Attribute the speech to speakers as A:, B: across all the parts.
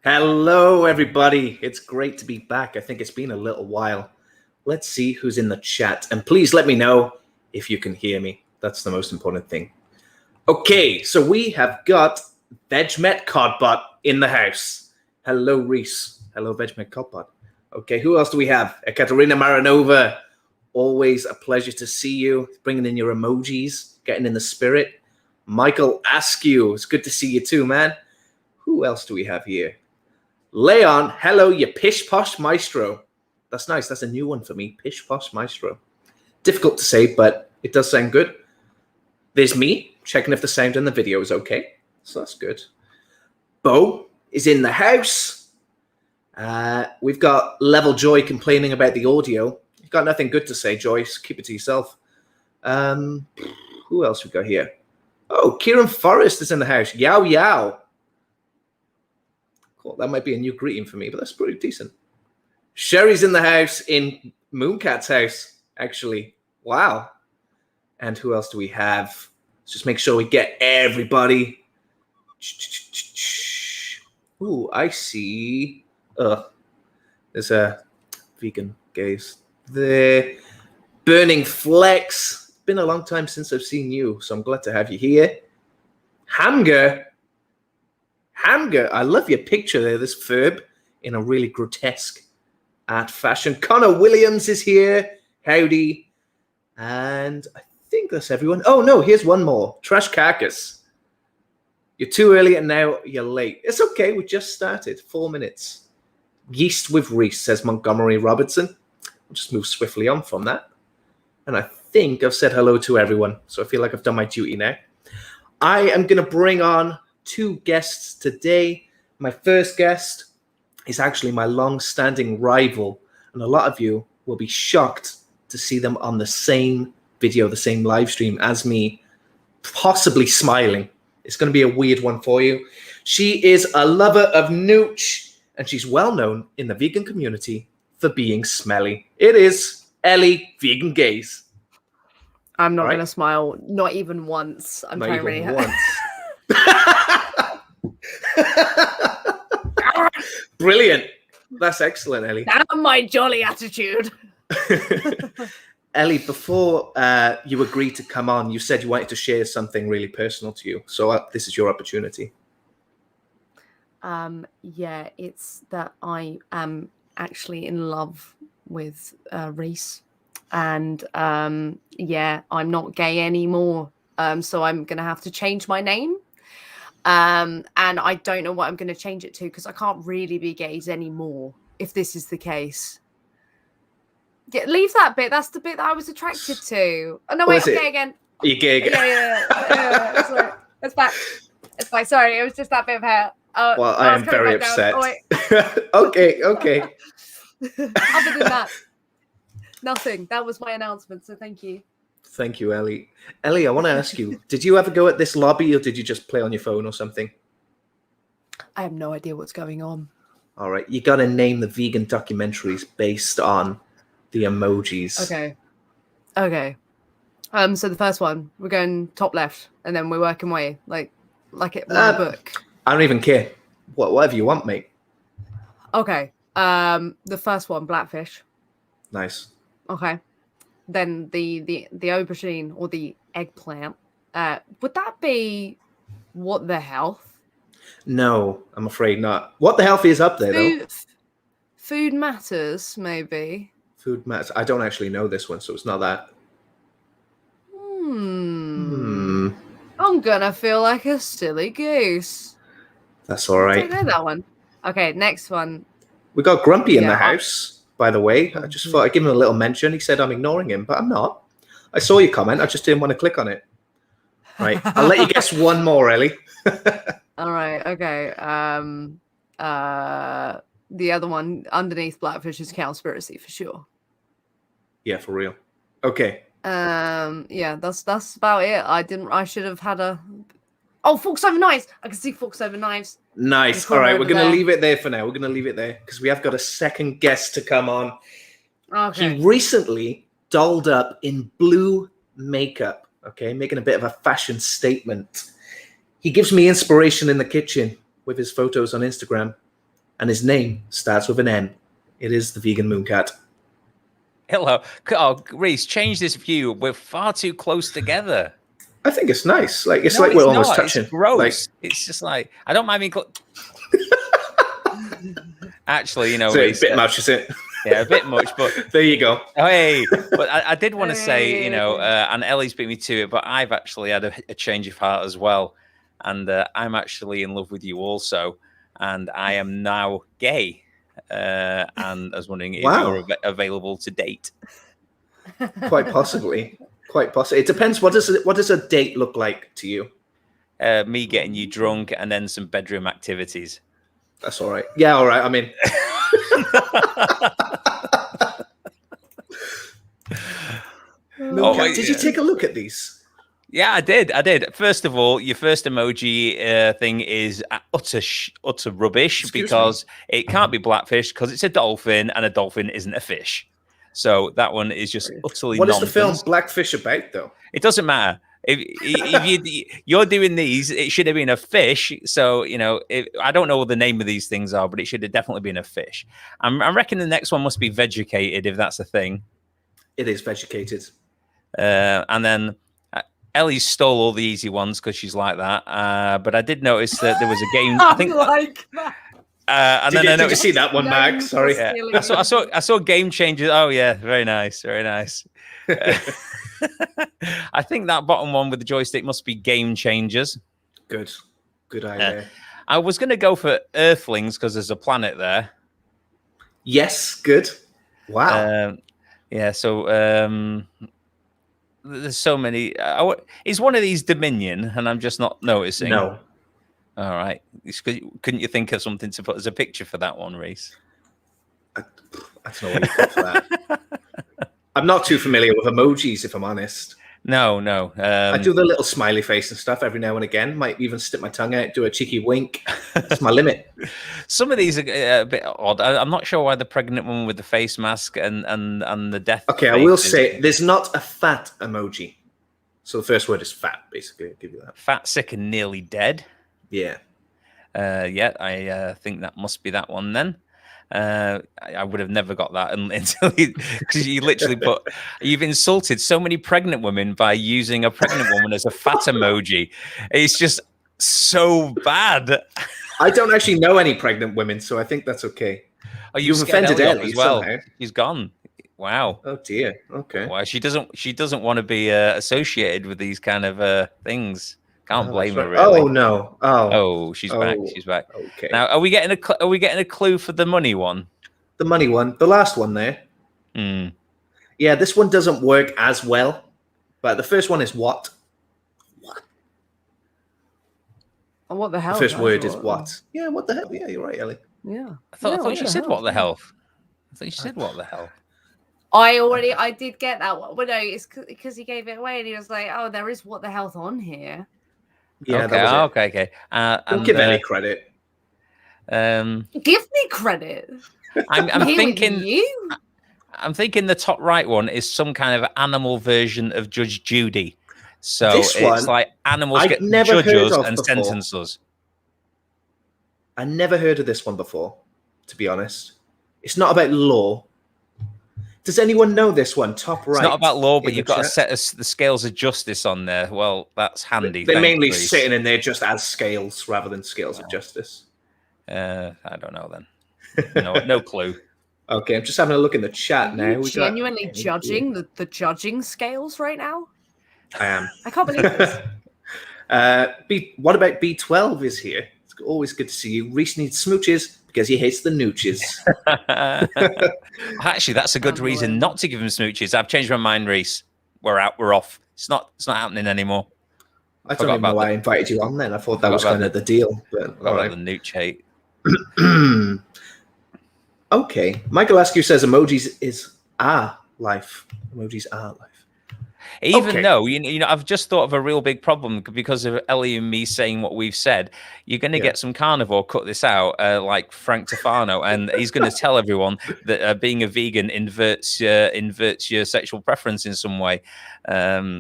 A: Hello, everybody. It's great to be back. I think it's been a little while. Let's see who's in the chat. And please let me know if you can hear me. That's the most important thing. Okay, so we have got VegMet Codbot in the house. Hello, Reese. Hello, VegMet Codbot. Okay, who else do we have? Ekaterina Maranova. Always a pleasure to see you. Bringing in your emojis, getting in the spirit. Michael Askew. It's good to see you too, man. Who else do we have here? Leon, hello, you pish posh maestro. That's nice. That's a new one for me. Pish posh maestro. Difficult to say, but it does sound good. There's me checking if the sound in the video is okay. So that's good. Bo is in the house. We've got Level Joy complaining about the audio. You've got nothing good to say, Joyce. Keep it to yourself. Who else we got here? Oh, Kieran Forrest is in the house. Yow, yow. Cool. That might be a new greeting for me, but that's pretty decent. Sherry's in the house, in Mooncat's house, actually. Wow. And who else do we have? Let's just make sure we get everybody. Ooh, I see. There's a vegan gaze there. Burning Flex. It's been a long time since I've seen you, so I'm glad to have you here. Hamger, I love your picture there, this Ferb, in a really grotesque art fashion. Connor Williams is here. Howdy. And I think that's everyone. Oh, no, here's one more. Trash Carcass. You're too early and now you're late. It's okay, we just started. 4 minutes. Yeast with Reese, says Montgomery Robertson. I'll just move swiftly on from that. And I think I've said hello to everyone, so I feel like I've done my duty now. I am going to bring on 2 guests today. My first guest is actually my long-standing rival, and a lot of you will be shocked to see them on the same video, the same live stream as me, possibly smiling. It's going to be a weird one for you. She is a lover of nooch, and she's well known in the vegan community for being smelly. It is Ellie Vegan Gaze.
B: I'm not going to smile, not even once. I'm
A: not
B: trying
A: even
B: really
A: once. Brilliant. That's excellent, Ellie.
B: Damn my jolly attitude.
A: Ellie, before you agreed to come on, you said you wanted to share something really personal to you. So this is your opportunity.
B: Yeah, it's that I am actually in love with Reese. And yeah, I'm not gay anymore. So I'm going to have to change my name. And I don't know what I'm going to change it to because I can't really be gays anymore if this is the case. Yeah, leave that bit. That's the bit that I was attracted to. Oh, no, wait, I'm gay again.
A: Are you gay again?
B: Yeah. Sorry. It's back. It's fine. Sorry, it was just that bit of hair.
A: Well, I am very upset. Oh, okay.
B: Other than that, nothing. That was my announcement, so thank you.
A: Thank you, Ellie. Ellie, I want to ask you, did you ever go at this lobby or did you just play on your phone or something?
B: I have no idea what's going on.
A: All right. You got to name the vegan documentaries based on the emojis.
B: Okay. So the first one, we're going top left and then we're working way like it in the book.
A: I don't even care. Whatever you want, mate.
B: Okay. The first one, Blackfish.
A: Nice.
B: Okay. Then the aubergine or the eggplant. Would that be What the Health?
A: No, I'm afraid not. What the Health is up there, though?
B: Food Matters, maybe.
A: Food Matters. I don't actually know this one, so it's not that.
B: I'm gonna feel like a silly goose.
A: That's all right.
B: I don't know that one. Okay, next one.
A: We got Grumpy in the house. By the way, I just thought I'd give him a little mention. He said I'm ignoring him, but I'm not. I saw your comment. I just didn't want to click on it. Right. I'll let you guess one more, Ellie.
B: All right. Okay. The other one underneath Blackfish is Cowspiracy for sure.
A: Yeah, for real. Okay.
B: Yeah, that's about it. I should have had a. Oh, Forks Over Knives. I can see Forks Over Knives.
A: Nice. All right, we're going to leave it there for now. We're going to leave it there because we have got a second guest to come on.
B: Okay.
A: He recently dolled up in blue makeup, okay, making a bit of a fashion statement. He gives me inspiration in the kitchen with his photos on Instagram. and his name starts with an N. It is the vegan mooncat.
C: Hello. Oh, Reese, change this view. We're far too close together.
A: I think it's nice. Like it's
C: No,
A: like we're almost
C: not.
A: touching.
C: It's gross.
A: Like,
C: it's just like I don't mind being. Actually, you know,
A: so
C: Reese,
A: a bit much, is it?
C: Yeah, a bit much. But
A: there you go.
C: Hey, but I did want to say, you know, and Ellie's beat me to it, but I've actually had a change of heart as well, and I'm actually in love with you also, and I am now gay, and I was wondering if you're available to date.
A: Quite possibly. Quite possibly. It depends. What does a date look like to you?
C: Me getting you drunk and then some bedroom activities.
A: That's all right. Yeah, all right. I mean, did you take a look at these?
C: Yeah, I did. First of all, your first emoji thing is utter rubbish. Because it can't be blackfish because it's a dolphin and a dolphin isn't a fish. So that one is just utterly nonsense.
A: What is the film Blackfish about, though?
C: It doesn't matter. If you're doing these, it should have been a fish. So, you know, I don't know what the name of these things are, but it should have definitely been a fish. I reckon the next one must be vegucated, if that's a thing.
A: It is vegucated.
C: And then Ellie stole all the easy ones because she's like that. But I did notice that there was a game. I think
B: like that.
C: And
A: did you see that one, Mac? Sorry.
C: Yeah. I saw Game Changers. Oh yeah, very nice, very nice. I think that bottom one with the joystick must be Game Changers.
A: Good idea.
C: I was going to go for Earthlings because there's a planet there.
A: Yes, good. Wow.
C: Yeah. So there's so many. Is one of these Dominion, and I'm just not noticing?
A: No.
C: All right. Couldn't you think of something to put as a picture for that one, Reese?
A: I don't know what you put for that. I'm not too familiar with emojis, if I'm honest.
C: No.
A: I do the little smiley face and stuff every now and again. Might even stick my tongue out, do a cheeky wink. That's my limit.
C: Some of these are a bit odd. I'm not sure why the pregnant woman with the face mask and the death.
A: Okay, I will say there's not a fat emoji. So the first word is fat, basically. I'll give you that.
C: Fat, sick, and nearly dead.
A: Yeah.
C: I think that must be that one then. I would have never got that until because you literally you've insulted so many pregnant women by using a pregnant woman as a fat emoji. It's just so bad.
A: I don't actually know any pregnant women, so I think that's okay.
C: Oh, you've offended Ellie as well. Somehow. She's gone. Wow.
A: Oh dear. Okay.
C: Wow. She doesn't want to be associated with these kind of things. Can't blame her, really.
A: Oh no!
C: Oh, she's back. She's back.
A: Okay.
C: Now, are we getting a clue for the money one?
A: The money one, the last one there. Yeah, this one doesn't work as well, but the first one is what? What?
B: Oh, what the hell?
A: The first word is what? Yeah, what the hell? Yeah, you're right, Ellie.
B: Yeah.
C: I thought she said what the hell. I thought she said what the hell.
B: I did get that one. But no, it's because he gave it away and he was like, "Oh, there is what the hell's on here."
A: Yeah,
C: okay.
A: Don't give any credit.
B: Give me credit.
C: I'm thinking. I'm thinking the top right one is some kind of animal version of Judge Judy. So it's like animals get judge us and sentence us.
A: I never heard of this one before, to be honest. It's not about law. Does anyone know this one? Top right.
C: It's not about law, but you've got to set the scales of justice on there. Well, that's handy.
A: They're mainly sitting in there just as scales rather than scales of justice.
C: I don't know then. No clue.
A: Okay, I'm just having a look in the chat now.
B: Are you genuinely judging the judging scales right now?
A: I am.
B: I can't believe this.
A: What about B12 is here? It's always good to see you. Reese needs smooches because he hates the nooches.
C: Actually, that's a good reason not to give him smooches. I've changed my mind, Reese. We're out. We're off. It's not happening anymore.
A: I don't even know why I invited you on then. I thought that was kind of the deal. But all right.
C: The nooch hate.
A: Okay. Michael Askew says emojis is our life. Emojis are life.
C: Even though, I've just thought of a real big problem because of Ellie and me saying what we've said. You're going to get some carnivore cut this out, like Frank Tofano, and he's going to tell everyone that being a vegan inverts your sexual preference in some way.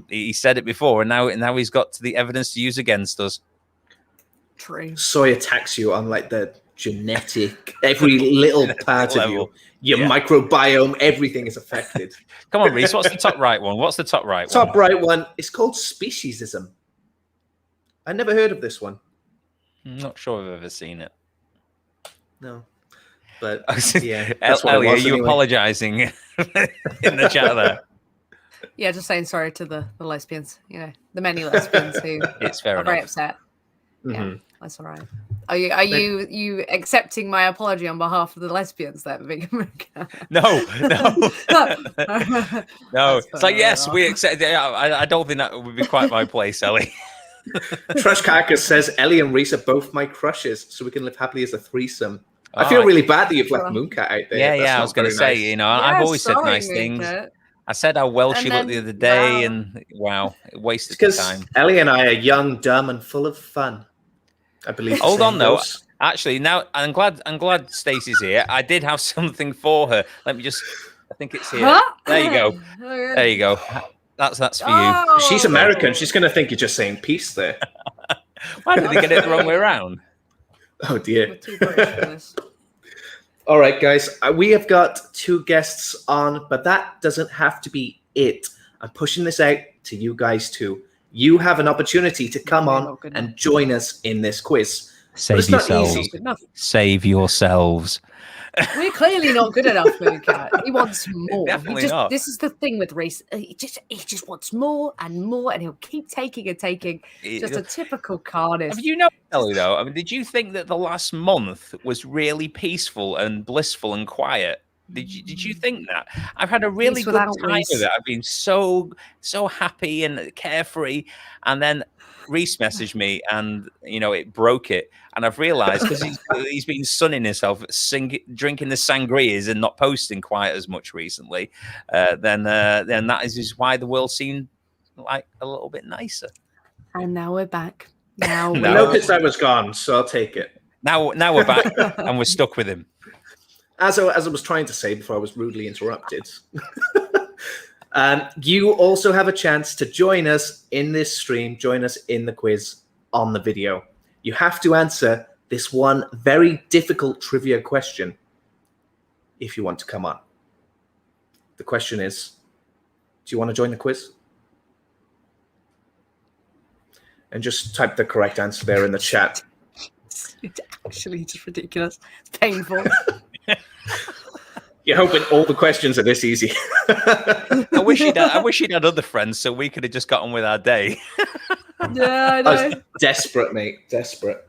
C: He said it before, and now he's got the evidence to use against us.
B: True.
A: Soy attacks you on like the genetic, every little part of you, your microbiome, everything is affected.
C: Come on, Reese, what's the top right one? What's the top right one?
A: Top right one is called speciesism. I never heard of this one.
C: I'm not sure I've ever seen it.
A: No. But yeah.
C: Ellie, are you apologizing in the chat there?
B: Yeah, just saying sorry to the lesbians, the many lesbians who
C: it's fair
B: are
C: enough.
B: very upset.
A: Mm-hmm.
B: Yeah, that's all right. Are you accepting my apology on behalf of the lesbians then, Vegan?
C: No. It's like, yes, we accept. I don't think that would be quite my place, Ellie.
A: Trash Carcass says Ellie and Reese are both my crushes, so we can live happily as a threesome. I feel really bad that you've left Mooncat out there.
C: Yeah, I was going to say,
A: nice.
C: I've always said nice things. I said how well she looked the other day, and wow, it wasted the time.
A: Ellie and I are young, dumb, and full of fun. I believe.
C: Hold on, though. Actually, now I'm glad Stacey's here. I did have something for her. Let me just. I think it's here. Huh? There you go. There you go. That's for you.
A: She's American. She's going to think you're just saying peace there.
C: Why did they get it the wrong way around?
A: Oh dear. All right, guys. We have got 2 guests on, but that doesn't have to be it. I'm pushing this out to you guys too. You have an opportunity to come on and join us in this quiz.
C: Save yourselves. Save yourselves.
B: We're clearly not good enough, Mooncat. He wants more.
C: Definitely not.
B: This is the thing with Reese. He just wants more and more, and he'll keep taking and taking. Just a typical carnage.
C: Have you noticed, Ellie, though? I mean, did you think that the last month was really peaceful and blissful and quiet? Did you think that? I've had a really good time with it. I've been so happy and carefree, and then Reese messaged me, and it broke it. And I've realised because he's been sunning himself, drinking the sangrias, and not posting quite as much recently. Then that is why the world seemed like a little bit nicer.
B: And now we're back. Now
A: I noticed I was gone, so I'll take it.
C: Now we're back, and we're stuck with him.
A: As I was trying to say before I was rudely interrupted. You also have a chance to join us in this stream, join us in the quiz on the video. You have to answer this one very difficult trivia question if you want to come on. The question is, do you want to join the quiz? And just type the correct answer there in the chat.
B: It's actually just ridiculous. It's painful.
A: You're hoping all the questions are this easy.
C: I wish he'd had other friends so we could have just got on with our day.
B: Yeah, I know.
A: I was desperate, mate. Desperate.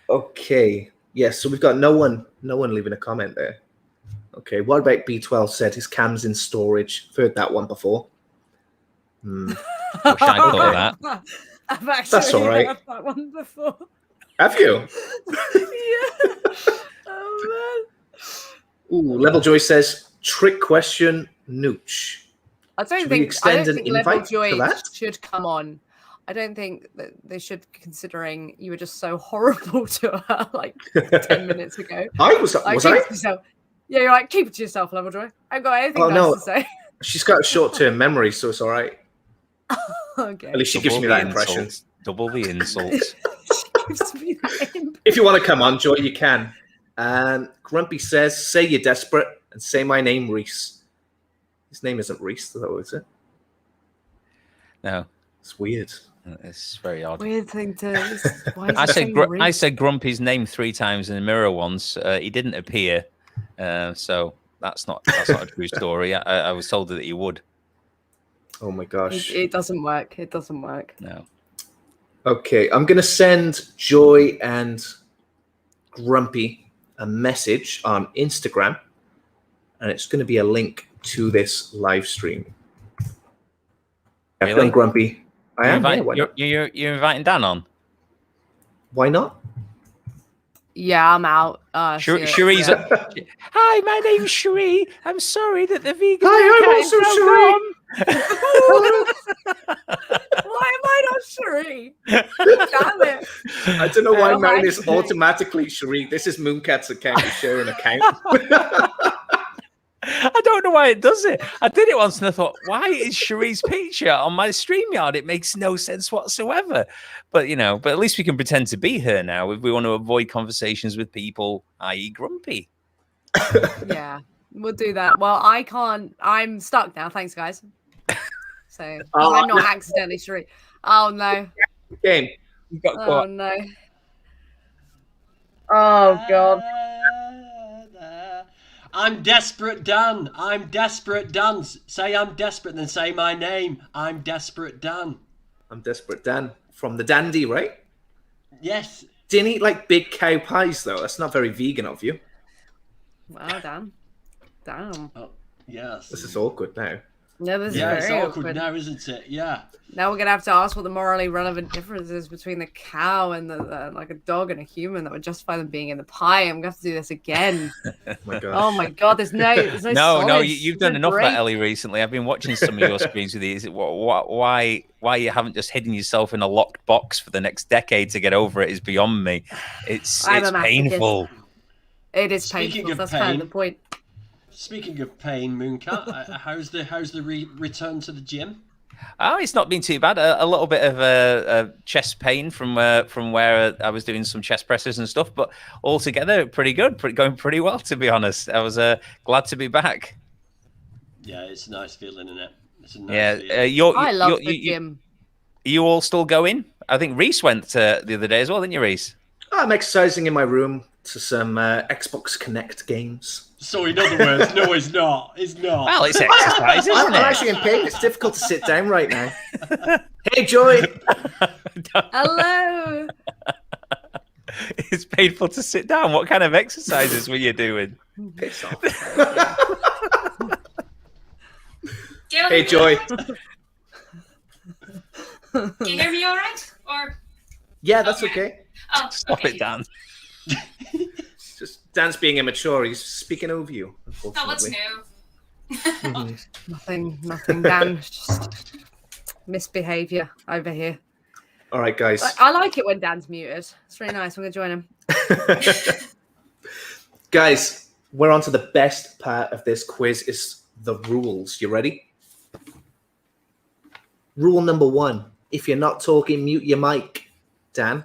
A: Okay. Yes, so we've got no one leaving a comment there. Okay, what about B12 said his cam's in storage? I've heard that one before.
C: Wish I thought of that.
B: I've actually heard that one before.
A: Have you?
B: Yeah. Oh man.
A: Ooh, Level Joy says trick question, Nooch.
B: I don't think Level Joy should come on. I don't think that they should, considering you were just so horrible to her like 10 minutes ago.
A: Was I?
B: Yeah, you're like, keep it to yourself, Level Joy. I haven't got anything nice to say.
A: She's got a short-term memory, so it's all right.
B: Okay.
A: At least she gives me that impression.
C: Double the insults.
A: If you want to come on, Joy, you can. Grumpy says, say you're desperate and say my name, Reese. His name isn't Reese, though, is it?
C: No.
A: It's weird.
C: It's very odd.
B: Weird thing to...
C: I said Grumpy's name 3 times in the mirror once. He didn't appear. So that's not a true story. I was told that he would.
A: Oh, my gosh.
B: It doesn't work. It doesn't work.
C: No.
A: Okay, I'm going to send Joy and Grumpy a message on Instagram, and it's going to be a link to this live stream.
C: Really?
A: Grumpy. I am.
C: You're inviting Dan on?
A: Why not?
B: Yeah, I'm out.
C: Cherie's. Hi, my name's Cherie. I'm sorry that the vegan.
A: Hi, I'm also Cherie.
B: Why am I not Cherie? Damn it.
A: I don't know why mine is automatically Cherie. This is Mooncat's account. We share an account.
C: I don't know why it does it. I did it once and I thought, why is Cherie's picture on my StreamYard? It makes no sense whatsoever. But but at least we can pretend to be her now if we want to avoid conversations with people, i.e. grumpy.
B: Yeah, we'll do that. Well, I can't. I'm stuck now. Thanks, guys. So I'm not accidentally Cherie. Oh no.
A: Game.
C: You've got
B: Oh no. Oh god.
D: I'm desperate, Dan. I'm desperate, Dan. Say I'm desperate, then say my name. I'm desperate, Dan.
A: I'm desperate, Dan. From the Dandy, right?
D: Yes.
A: Didn't eat like big cow pies though. That's not very vegan of you.
B: Wow, damn.
D: Oh, yes.
A: This is awkward now.
B: No, this is
D: Yeah, it's
B: very
D: awkward now, isn't it? Yeah.
B: Now we're gonna have to ask what the morally relevant difference is between the cow and the like a dog and a human that would justify them being in the pie. I'm gonna have to do this again. Oh my god, there's no
C: no. You've done enough of that, Ellie, recently. I've been watching some of your screens with these. Why you haven't just hidden yourself in a locked box for the next decade to get over it is beyond me. It's painful.
B: It is painful. That's kind of the point.
D: Speaking of pain, Mooncat, how's the return to the gym?
C: Oh, it's not been too bad. A little bit of a chest pain from where I was doing some chest presses and stuff, but altogether pretty good. Going pretty well, to be honest. I was glad to be back.
D: Yeah, it's a nice feeling, isn't it? It's a nice feeling.
B: I love the gym.
C: Are you all still going? I think Reese went the other day as well, didn't you, Reese?
A: I'm exercising in my room to some Xbox Connect games.
D: So in other words, no, it's not. It's not.
C: Well, it's exercise, isn't
A: I'm
C: it?
A: actually in pain. It's difficult to sit down right now. Hey, Joy.
B: Hello.
C: It's painful to sit down. What kind of exercises were you doing?
A: Piss off. Hey, Joy.
E: Can you hear me all right? Or
A: Yeah, that's okay.
E: Oh,
C: Stop
E: okay.
C: it, Dan.
A: Just Dan's being immature. He's speaking over you,
E: Oh, what's
A: unfortunately.
E: new?
B: Nothing, Dan. Just misbehavior over here.
A: All right, guys.
B: I like it when Dan's muted. It's really nice. I'm gonna join him.
A: Guys, we're on to the best part of this quiz. Is the rules. You ready? Rule number 1. If you're not talking, mute your mic. Dan?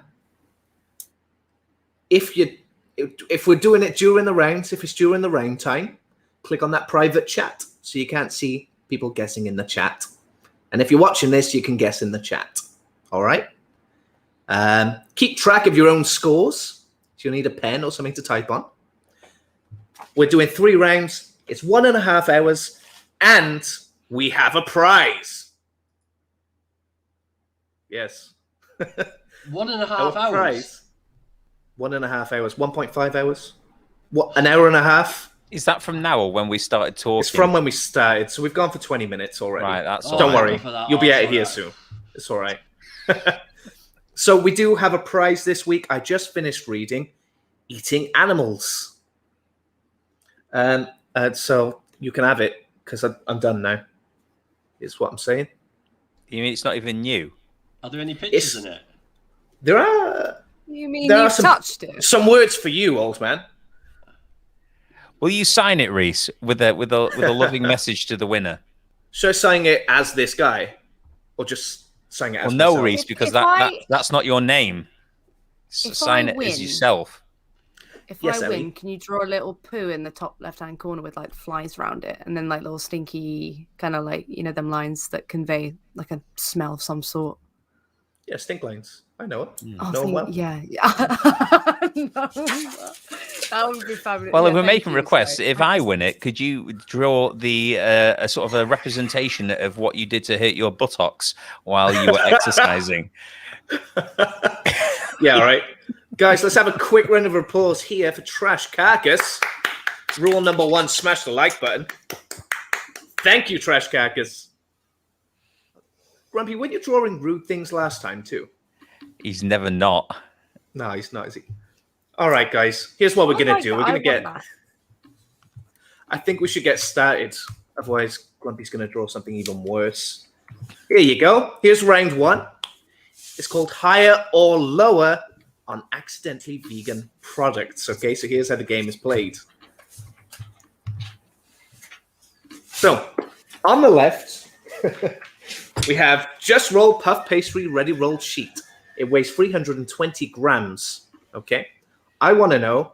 A: If we're doing it during the rounds, if it's during the round time, click on that private chat so you can't see people guessing in the chat. And if you're watching this, you can guess in the chat. All right? Keep track of your own scores. So you'll need a pen or something to type on. We're doing 3 rounds. It's 1.5 hours. And we have a prize. Yes.
D: 1.5
A: Our
D: hours.
A: prize. 1.5 hours. 1.5 hours. What? An hour and a half?
C: Is that from now or when we started talking?
A: It's from when we started. So we've gone for 20 minutes already.
C: Right, that's
D: Oh,
A: Don't
C: all right.
A: worry. You'll be out of here soon. It's all right. So we do have a prize this week. I just finished reading Eating Animals. So you can have it because I'm done now. Is what I'm saying.
C: You mean it's not even new?
D: Are there any pictures in it?
A: There are...
B: You mean
A: There are
B: you touched it?
A: some words for you, old man.
C: Will you sign it, Reese, with a loving message to the winner?
A: Should I sign it as this guy, or just sign it as
C: Well, no,
A: myself?
C: Reese, because
B: If
C: that's not your name.
B: If
C: Sign
B: I
C: it as
B: win-
C: yourself.
B: If
A: Yes,
B: I win,
A: Ellie.
B: can you draw a little poo in the top left-hand corner with like flies around it, and then like little stinky kind of like them lines that convey like a smell of some sort?
A: Yeah, stink lines. I know it.
B: Oh,
A: No, well.
B: yeah. No, that would be fabulous.
C: Well,
B: Yeah,
C: if we're
B: thank
C: making
B: you,
C: requests,
B: sorry.
C: if I win it, could you draw the a sort of a representation of what you did to hurt your buttocks while you were exercising?
A: Yeah, all right. Guys, let's have a quick round of applause here for Trash Carcass. Rule number 1, smash the like button. Thank you, Trash Carcass. Grumpy, weren't you drawing rude things last time too?
C: He's never not.
A: No, he's not, is he? All right, guys. Here's what we're going to do. We're going to get... I think we should get started. Otherwise, Grumpy's going to draw something even worse. Here you go. Here's round 1. It's called Higher or Lower on Accidentally Vegan Products. Okay, so here's how the game is played. So, on the left, we have just rolled puff pastry ready rolled sheet. It weighs 320 grams. Okay. I want to know,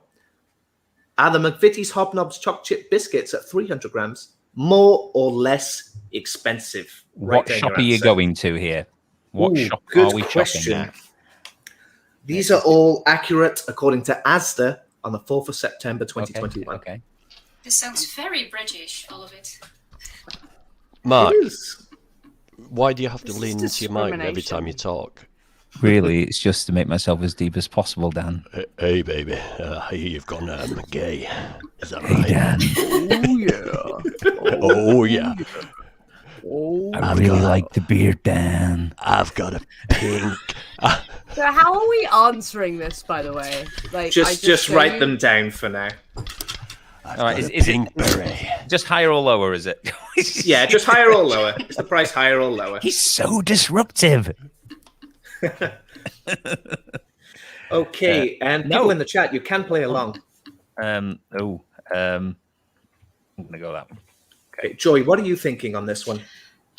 A: are the McVitie's Hobnobs choc chip biscuits at 300 grams more or less expensive?
C: What shop are you going to here? What shop are we shopping at?
A: These are all accurate according to Asda on the 4th of September 2021.
C: Okay.
E: This sounds very British, all of it.
D: Mark,
A: It is.
D: why do you have to
B: This is
D: lean into your mic every time you talk?
C: Really, it's just to make myself as deep as possible, Dan.
D: Hey, baby, I hear you've gone gay. Is that right?
C: Dan.
D: Oh, yeah.
C: I really like the beard, Dan.
D: I've got a pink.
B: So how are we answering this, by the way? Like,
A: Just write them down for now.
C: All right, is it just higher or lower? Is it?
A: Yeah, just higher or lower. Is the price higher or lower?
C: He's so disruptive.
A: Okay, and people in the chat, you can play along.
C: I'm gonna go that one.
A: Okay, Joy, what are you thinking on this one?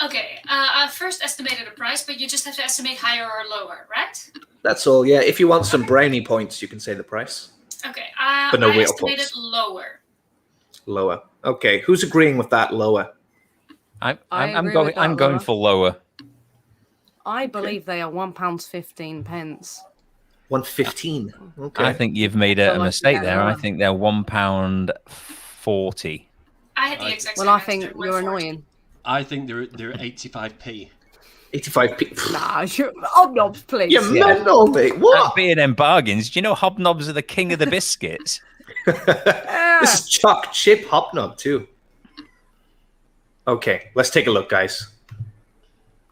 E: Okay, I first estimated a price, but you just have to estimate higher or lower, right?
A: That's all. Yeah, if you want some brownie points, you can say the price.
E: Okay,
A: But no
E: I
A: real
E: estimated
A: points.
E: lower.
A: Lower. Okay, who's agreeing with that? Lower.
C: I'm
B: agree
C: going.
B: with that,
C: I'm going
B: Laura.
C: for lower.
B: I believe they are £1.15.
A: 115. Okay.
C: I think you've made a
B: like
C: mistake
B: that
C: there. I
B: lower.
C: think they're £1.40.
E: I had the exact same
B: Well, I
E: answer,
B: think you're
E: 140.
B: annoying.
D: I think they're 85p.
A: 85p.
B: Nah, hobnobs, please.
A: You mental, mate.
C: That
A: What?
C: B&M bargains. Do you know hobnobs are the king of the biscuits?
A: This is choc chip hobnob too. Okay, let's take a look, guys.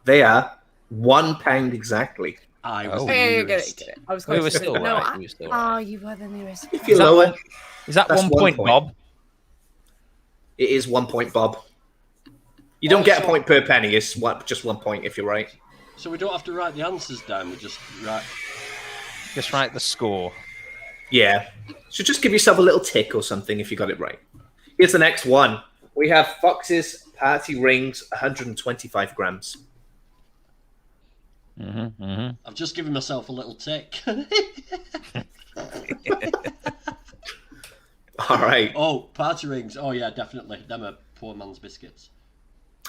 A: They are £1 exactly.
D: I was the
B: Hey,
D: nearest.
B: get it. I was
C: We
B: close
C: were
B: to
C: still
B: it. No,
C: right. We were still
B: oh,
C: right.
B: you were the nearest.
A: If you're
C: that
A: lower,
C: one- Is that
A: That's
C: 1
A: 1
C: point,
A: point.
C: Bob?
A: it is 1 point, Bob. You don't get a point per penny. It's just 1 point if you're right.
D: So we don't have to write the answers down. We just write.
C: Just write the score.
A: Yeah. So just give yourself a little tick or something if you got it right. Here's the next one. We have Fox's Party Rings, 125 grams.
D: I've just given myself a little tick.
A: All right.
D: Oh, party rings. Oh yeah, definitely. Them are poor man's biscuits.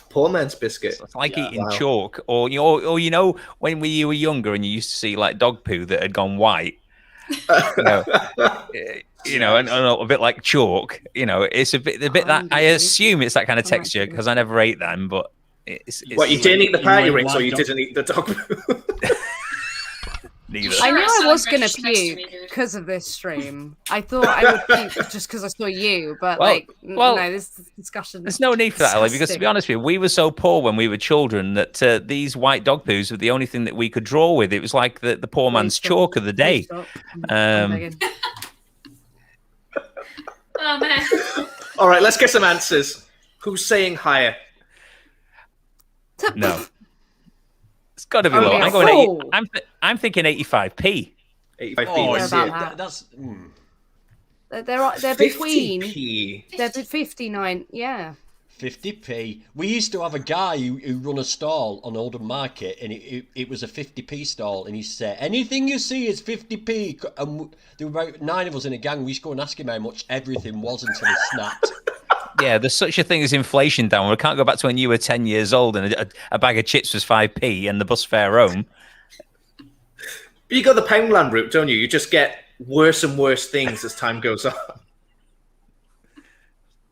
A: Poor man's biscuit.
C: It's like
D: Yeah.
C: eating
A: Wow.
C: chalk, or you know, when you were younger and you used to see like dog poo that had gone white. You know, and a bit like chalk. You know, it's a bit that I assume it's that kind of texture because I never ate them, but it's
A: What, you didn't eat the
D: You
A: party
D: went
A: rings or
D: white
A: you
D: dog-
A: didn't eat the dog?
C: neither.
B: I knew I
E: Sure,
B: was
E: some
B: gonna
E: British next to me,
B: puke
E: dude.
B: because of this stream. I thought I would puke just because I saw you, but
C: Well,
B: no, this discussion.
C: There's no need for that, Ellie, because to be honest with you, we were so poor when we were children that these white dog poos were the only thing that we could draw with. It was like the poor man's chalk of the day.
E: Oh man.
A: All right, let's get some answers. Who's saying higher?
C: No, it's got to be
B: Only
C: low.
B: a
C: I'm going.
B: fool.
C: I'm thinking 85p.
A: 85p.
D: Oh,
A: let's
B: is
A: see
B: about
A: it.
B: that.
D: that's.
B: They're between.
A: 50p.
B: They're 59. Yeah.
D: 50p. We used to have a guy who run a stall on Oldham Market, and it was a 50p stall, and he said, anything you see is 50p. And there were about 9 of us in a gang. We used to go and ask him how much everything was until he snapped.
C: Yeah, there's such a thing as inflation down. We can't go back to when you were 10 years old and a bag of chips was 5p and the bus fare home.
A: But you got the Poundland route, don't you? You just get worse and worse things as time goes on.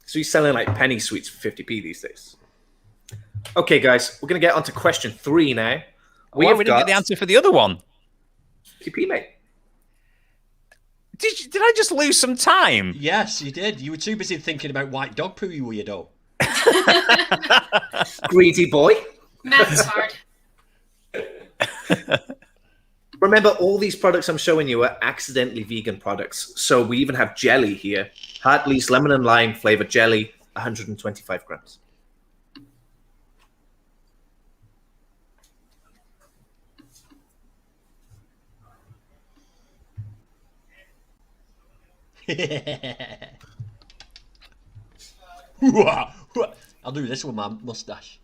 A: So he's selling like penny sweets for 50p these days. Okay, guys, we're going to get on to question 3 now.
C: We didn't get the answer for the other one.
A: 50p, mate.
C: Did I just lose some time?
D: Yes, you did. You were too busy thinking about white dog poo, you weirdo.
A: Greedy boy.
E: Math is hard.
A: Remember, all these products I'm showing you are accidentally vegan products. So we even have jelly here. Hartley's lemon and lime flavored jelly, 125 grams.
D: I'll I'll do this with my mustache.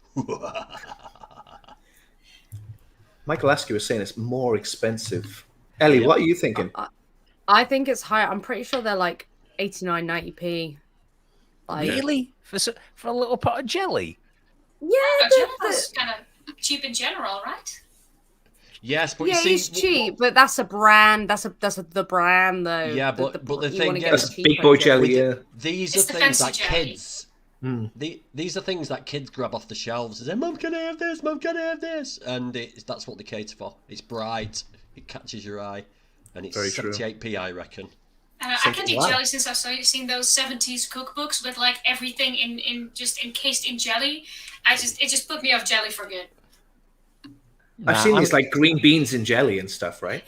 A: Michael Askew was saying it's more expensive. Ellie, what are you thinking?
B: I think it's higher. I'm pretty sure they're like 89, 90p. Like,
C: Really? For a little pot of jelly?
B: yeah,
E: Jelly's kind of cheap in general, right?
D: Yes, but
B: yeah,
D: you see,
B: it's cheap, but that's a brand. That's the brand, though.
D: Yeah, but the
B: you
D: thing
B: wanna get
D: is,
A: That's
B: cheaper
A: big boy
B: jelly.
A: jelly, yeah.
D: these
E: It's
D: are
E: the
D: things
E: fancy
D: that
E: jelly.
D: kids. These are things that kids grab off the shelves and say, "Mum, can I have this? Mum, can I have this?" And that's what they cater for. It's bright, it catches your eye, and it's
A: Very true.
D: 78p, I reckon.
E: And I can do jelly since I've seen those 70s cookbooks with like everything in just encased in jelly. It just put me off jelly for good.
A: I've seen these like green beans in jelly and stuff, right?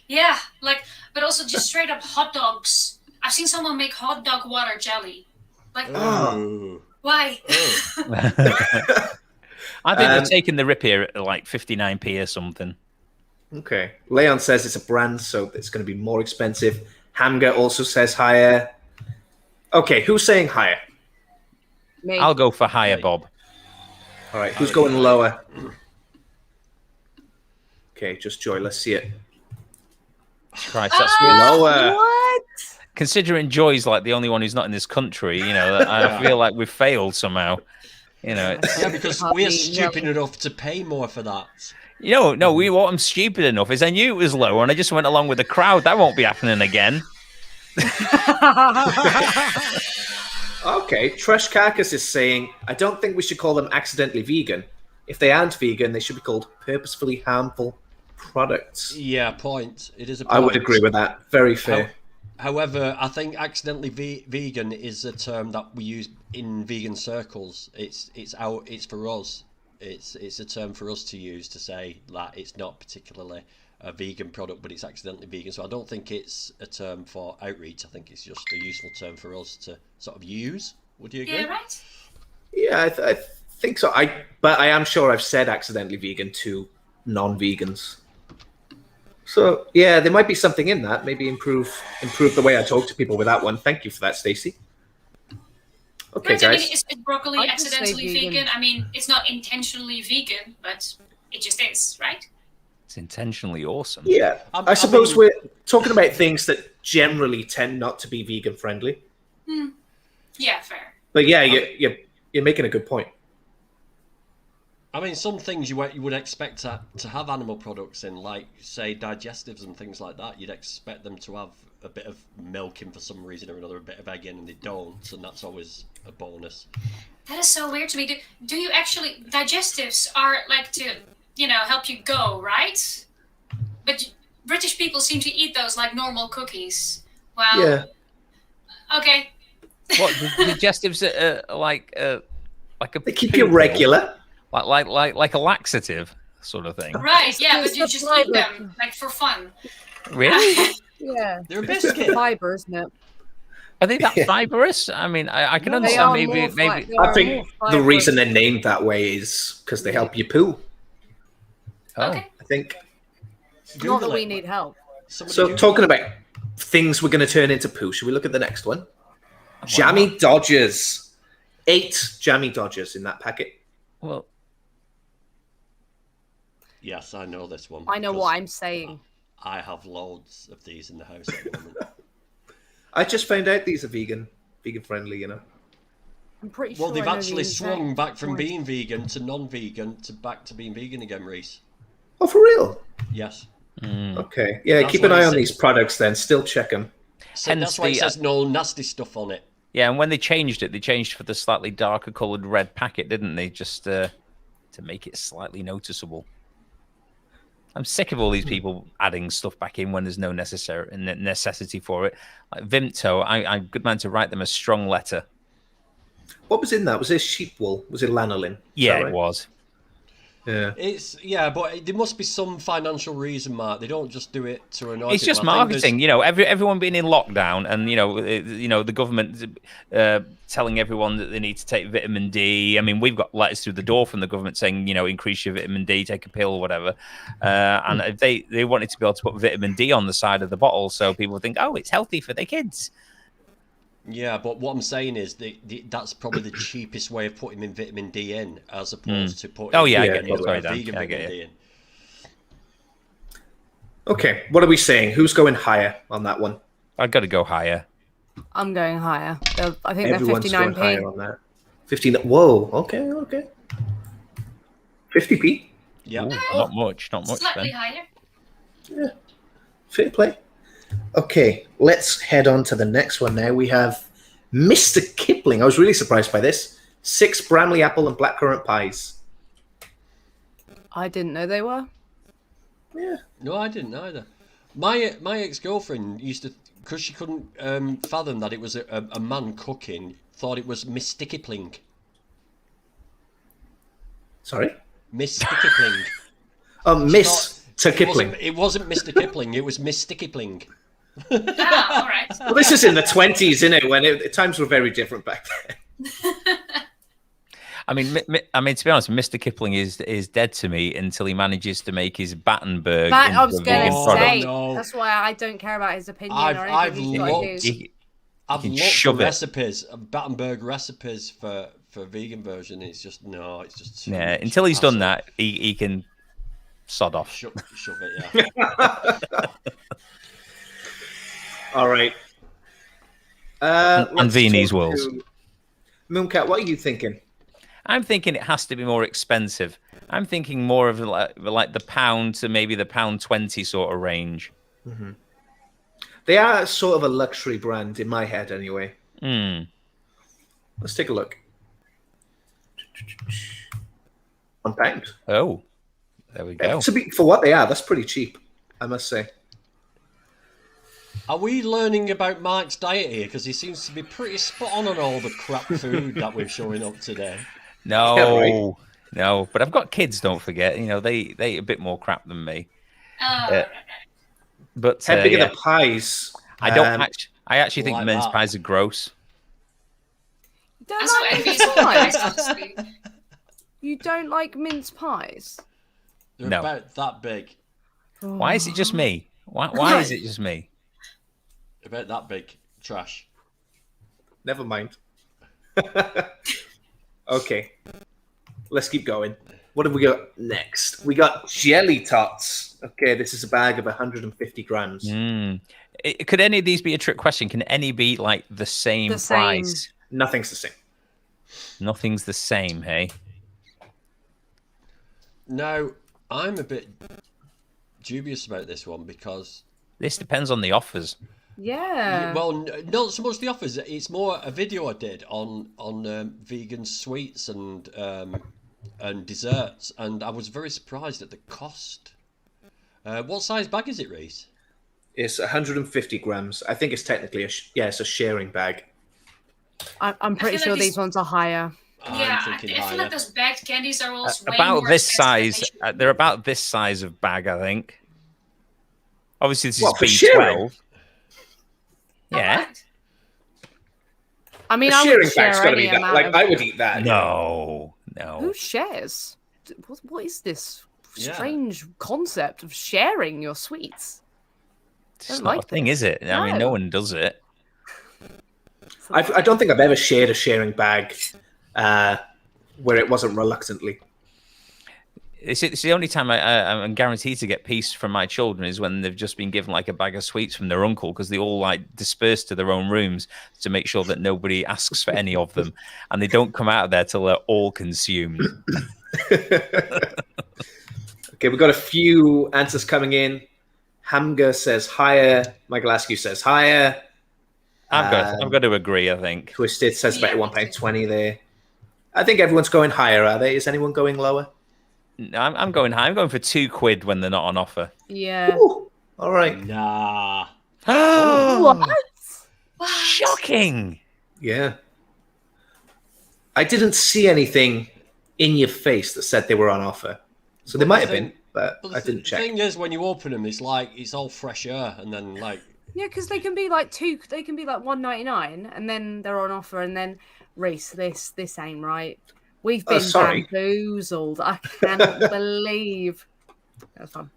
E: Yeah, like, but also just straight up hot dogs. I've seen someone make hot dog water jelly. Like,
D: Oh.
E: why?
C: I think they're taking the rip here at like 59p or something.
A: Okay. Leon says it's a brand, so it's going to be more expensive. Hamger also says higher. Okay, who's saying higher?
B: Me.
C: I'll go for higher, Bob.
A: All right, who's going lower? Okay, just Joy. Let's see it.
C: Christ, that's
A: Lower.
B: What?
C: considering Joy's like the only one who's not in this country. You know, I feel like we've failed somehow. You know,
D: Yeah, because we're stupid enough to pay more for that.
C: You know, no, what I'm stupid enough is I knew it was low and I just went along with the crowd. That won't be happening again.
A: Okay, Trash Carcass is saying, I don't think we should call them accidentally vegan. If they aren't vegan, they should be called purposefully harmful products.
D: Yeah, point. It is a point.
A: I would agree with that. Very fair.
D: However, I think accidentally vegan is a term that we use in vegan circles. It's for us. It's a term for us to use to say that it's not particularly a vegan product, but it's accidentally vegan. So I don't think it's a term for outreach. I think it's just a useful term for us to sort of use. Would you agree?
E: Yeah, right.
A: Yeah, I think so. But I am sure I've said accidentally vegan to non-vegans. So yeah, there might be something in that. Maybe improve the way I talk to people with that one. Thank you for that, Stacey. Okay,
E: Right,
A: guys.
E: I mean, is broccoli
B: I can say
E: accidentally
B: vegan.
E: vegan? I mean, it's not intentionally vegan, but it just is, right?
C: It's intentionally awesome.
A: Yeah, I suppose we're talking about things that generally tend not to be vegan friendly.
E: Yeah, fair.
A: But yeah, you're making a good point.
D: I mean, some things you would expect to have animal products in, like, say, digestives and things like that. You'd expect them to have a bit of milk in for some reason or another, a bit of egg in, and they don't, and that's always a bonus.
E: That is so weird to me. Do you actually... Digestives are like to, help you go, right? But British people seem to eat those like normal cookies. Well,
A: Yeah.
E: okay.
C: What the digestives are like a
A: They keep you regular.
C: like a laxative sort of thing.
E: Right, yeah, but
B: It's
E: you
B: the
E: just
B: fiber.
E: eat them, like, for fun.
C: Really?
B: Yeah,
D: They're a
B: it's
D: biscuit.
B: fiber, isn't it?
C: Are they that fibrous? I mean, I can
B: They
C: understand
B: are
C: maybe
B: more
C: maybe.
B: they
A: I
B: are
A: think
B: more
A: the
B: fibrous.
A: reason they're named that way is because they help you poo.
C: Oh,
E: Okay.
A: I think.
B: Not that
D: Google
B: we
D: it.
B: need help.
D: Somebody
A: So
D: Google
A: talking
D: it.
A: about things we're going to turn into poo, should we look at the next one? Jammy Dodgers. 8 Jammy Dodgers in that packet.
C: well,
D: Yes, I know this one.
B: I know
D: because
B: what I'm saying.
D: I have loads of these in the house at the moment.
A: I just found out these are vegan friendly,
B: I'm pretty sure.
D: Well, they've
B: I know the
D: actually swung
B: exact
D: back from
B: point.
D: being vegan to non-vegan to back to being vegan again, Reese.
A: Oh, for real?
D: Yes.
A: Okay. Yeah,
D: That's
A: keep an
D: what
A: eye
D: it
A: on
D: says.
A: these products then. Still check them.
D: So
C: Hence
D: that's why it
C: the,
D: says no nasty stuff on it.
C: yeah, and when they changed it, they changed for the slightly darker coloured red packet, didn't they? Just to make it slightly noticeable. I'm sick of all these people adding stuff back in when there's no necessity for it. Like Vimto, I'm a good man to write them a strong letter.
A: What was in that? Was it sheep wool? Was it lanolin? Is
C: Yeah,
A: that
C: it
A: right?
C: was.
A: Yeah.
D: But there must be some financial reason, Mark. They don't just do it to annoy
C: It's just
D: people. I think
C: marketing, everyone being in lockdown, and the government telling everyone that they need to take vitamin D. I mean, we've got letters through the door from the government saying, increase your vitamin D, take a pill or whatever. And if they wanted to be able to put vitamin D on the side of the bottle, so people think, oh, it's healthy for their kids.
D: Yeah, but what I'm saying is that's probably the cheapest way of putting vitamin D in, as opposed to putting
C: I get you. Sorry, Dan.
D: vegan
C: I get
D: vitamin
C: you.
D: D in.
A: Okay, what are we saying? Who's going higher on that one?
C: I've got to go higher.
B: I'm going higher. I think
A: Everyone's
B: they're
A: going
B: 59p.
A: higher on that. 15. Whoa. Okay. 50p.
D: Yeah.
C: Ooh, not much
E: Slightly
C: then.
E: higher.
A: Yeah. Fair play. Okay, let's head on to the next one now. We have Mr. Kipling. I was really surprised by this. 6 Bramley apple and blackcurrant pies.
B: I didn't know they were.
A: Yeah.
D: No, I didn't either. My ex-girlfriend used to, because she couldn't fathom that it was a man cooking, thought it was Miss Stickipling.
A: Sorry?
D: Miss Stickipling.
A: Oh, Miss to Kipling.
D: It wasn't Mr. Kipling, it was Miss Stickipling.
E: Ah, all right.
A: Well, this is in the 20s, isn't it? When times were very different back then.
C: I mean, to be honest, Mr. Kipling is dead to me until he manages to make his Battenberg into
B: I was
C: a
B: going
C: vegan
B: to
C: product.
B: say.
D: No.
B: That's why I don't care about his opinion
D: I've
B: or anything. He's got
D: looked-
B: his.
D: I've
C: can
D: looked for
C: shove it.
D: recipes, Battenberg recipes for vegan version. It's just too
C: Yeah,
D: much
C: until he's done
D: hassle.
C: that, he can sod off.
D: Shove it, yeah.
A: All right.
C: And
A: let's
C: Viennese
A: talk
C: Worlds.
A: to- Mooncat, what are you thinking?
C: I'm thinking it has to be more expensive. I'm thinking more of like the pound to maybe the £1.20 sort of range.
A: Mm-hmm. They are sort of a luxury brand in my head, anyway. Let's take a look. £1.
C: Oh, there we go.
A: For what they are, that's pretty cheap, I must say.
D: Are we learning about Mike's diet here? Because he seems to be pretty spot on all the crap food that we're showing up today.
C: No,
A: Yeah, right.
C: no. But I've got kids. Don't forget. You know, they eat a bit more crap than me. But
A: How big
C: yeah.
A: are the pies?
C: I don't I actually think
D: like
C: mince
D: that.
C: pies are gross.
B: You don't
E: That's what
B: like
E: envious
B: mince pies?
E: honestly.
B: You don't like mince pies?
D: They're
C: No.
D: about that big.
C: Why is it just me? Why is it just me?
D: About that big. Trash.
A: Never mind. Okay. Let's keep going. What have we got next? We got jelly tots. Okay, this is a bag of 150 grams.
C: Could any of these be a trick question? Can any be like the same price?
A: Nothing's the same.
C: Nothing's the same, hey?
D: Now, I'm a bit dubious about this one because...
C: This depends on the offers.
B: Yeah.
D: Well, not so much the offers. It's more a video I did on vegan sweets and desserts, and I was very surprised at the cost. What size bag is it, Reese?
A: It's 150 grams. I think it's technically it's a sharing bag.
B: I'm pretty
E: feel
B: sure
E: like
B: these ones are higher.
E: Yeah,
D: I'm
E: I
D: thinking
E: feel
D: higher.
E: like those bagged candies are also way
C: About
E: more
C: this
E: expensive
C: size.
E: than they should
C: They're about this size of bag, I think. Obviously, this
A: What, for
C: is
A: sharing?
C: B12. Yeah.
E: Alright.
B: I mean,
A: A
B: I
A: sharing
B: would share
A: bag's got to be
B: any
A: that.
B: amount
A: Like,
B: of...
A: I would eat that.
C: No.
B: Who shares? What is this
D: Yeah.
B: strange concept of sharing your sweets?
C: It's
B: Don't
C: not
B: like
C: a thing,
B: this.
C: is it? I mean, no
B: No.
C: one does it.
A: I don't think I've ever shared a sharing bag where it wasn't reluctantly.
C: It's the only time I'm guaranteed to get peace from my children is when they've just been given like a bag of sweets from their uncle because they all like disperse to their own rooms to make sure that nobody asks for any of them, and they don't come out of there till they're all consumed.
A: Okay, we've got a few answers coming in. Hamga says higher. Michael Askew says higher.
C: I've got to agree. I think
A: Twisted says about
E: Yeah.
A: £1.20 there. I think everyone's going higher, are they? Is anyone going lower?
C: I'm going high. I'm going for £2 when they're not on offer.
B: Yeah.
A: Ooh, all right.
D: Nah.
B: What?
C: Shocking!
A: Yeah. I didn't see anything in your face that said they were on offer. So they might have been, but I didn't check.
D: The thing is, when you open them, it's like it's all fresh air, and then like
B: Yeah, because they can be like they can be like $1.99, and then they're on offer, and then Reese, this ain't right. We've been bamboozled. I cannot believe. That's fun.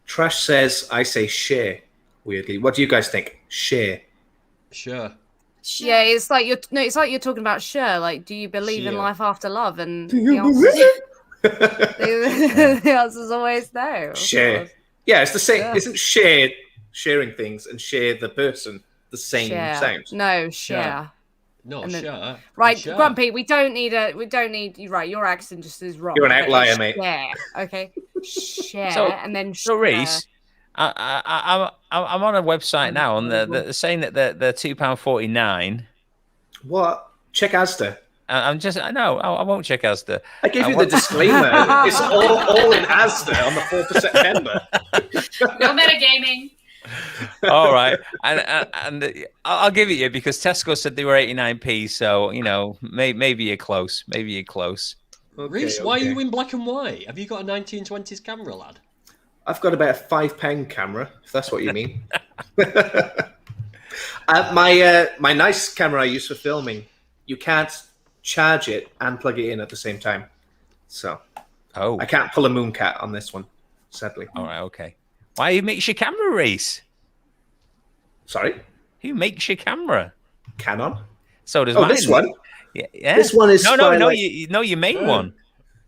A: Trash says, I say share, weirdly. What do you guys think? Share.
D: sure.
E: Sure.
B: Yeah, it's like you're talking about sure. Like, do you believe in
D: Sure.
B: life after love? And
A: Do you
B: the answer's always no. of
A: Share.
B: course.
A: Yeah, it's the same.
B: Yeah.
A: Isn't sharing things and share the person the same
B: Share.
A: sound?
B: No, share.
D: No,
B: And then-
D: sure.
B: Right,
D: Sure.
B: Grumpy, we don't need right, your accent just is wrong.
A: You're an
B: but
A: outlier,
B: it's
A: mate.
B: Share, okay? Share,
C: So-
B: and then
C: So
B: share.
C: Reese, I'm on a website now, and they're saying that they're £2.49.
A: What? Check Asda.
C: I won't check Asda.
A: I gave you
C: what-
A: the disclaimer. It's all in Asda on the 4th of September.
E: No metagaming.
C: All right, and I'll give it you because Tesco said they were 89p. So maybe you're close. Maybe you're close.
D: Reese, why are you in black and white? Have you got a 1920s camera, lad?
A: I've got about a £5 camera, if that's what you mean. My nice camera I use for filming, you can't charge it and plug it in at the same time. So I can't pull a mooncat on this one, sadly.
C: All right, okay. Why makes your camera, Reese?
A: Sorry?
C: Who makes your camera?
A: Canon?
C: So does
A: Oh,
C: mine.
A: this one?
C: Yeah.
A: This one is
C: no,
A: Twilight.
C: your main one.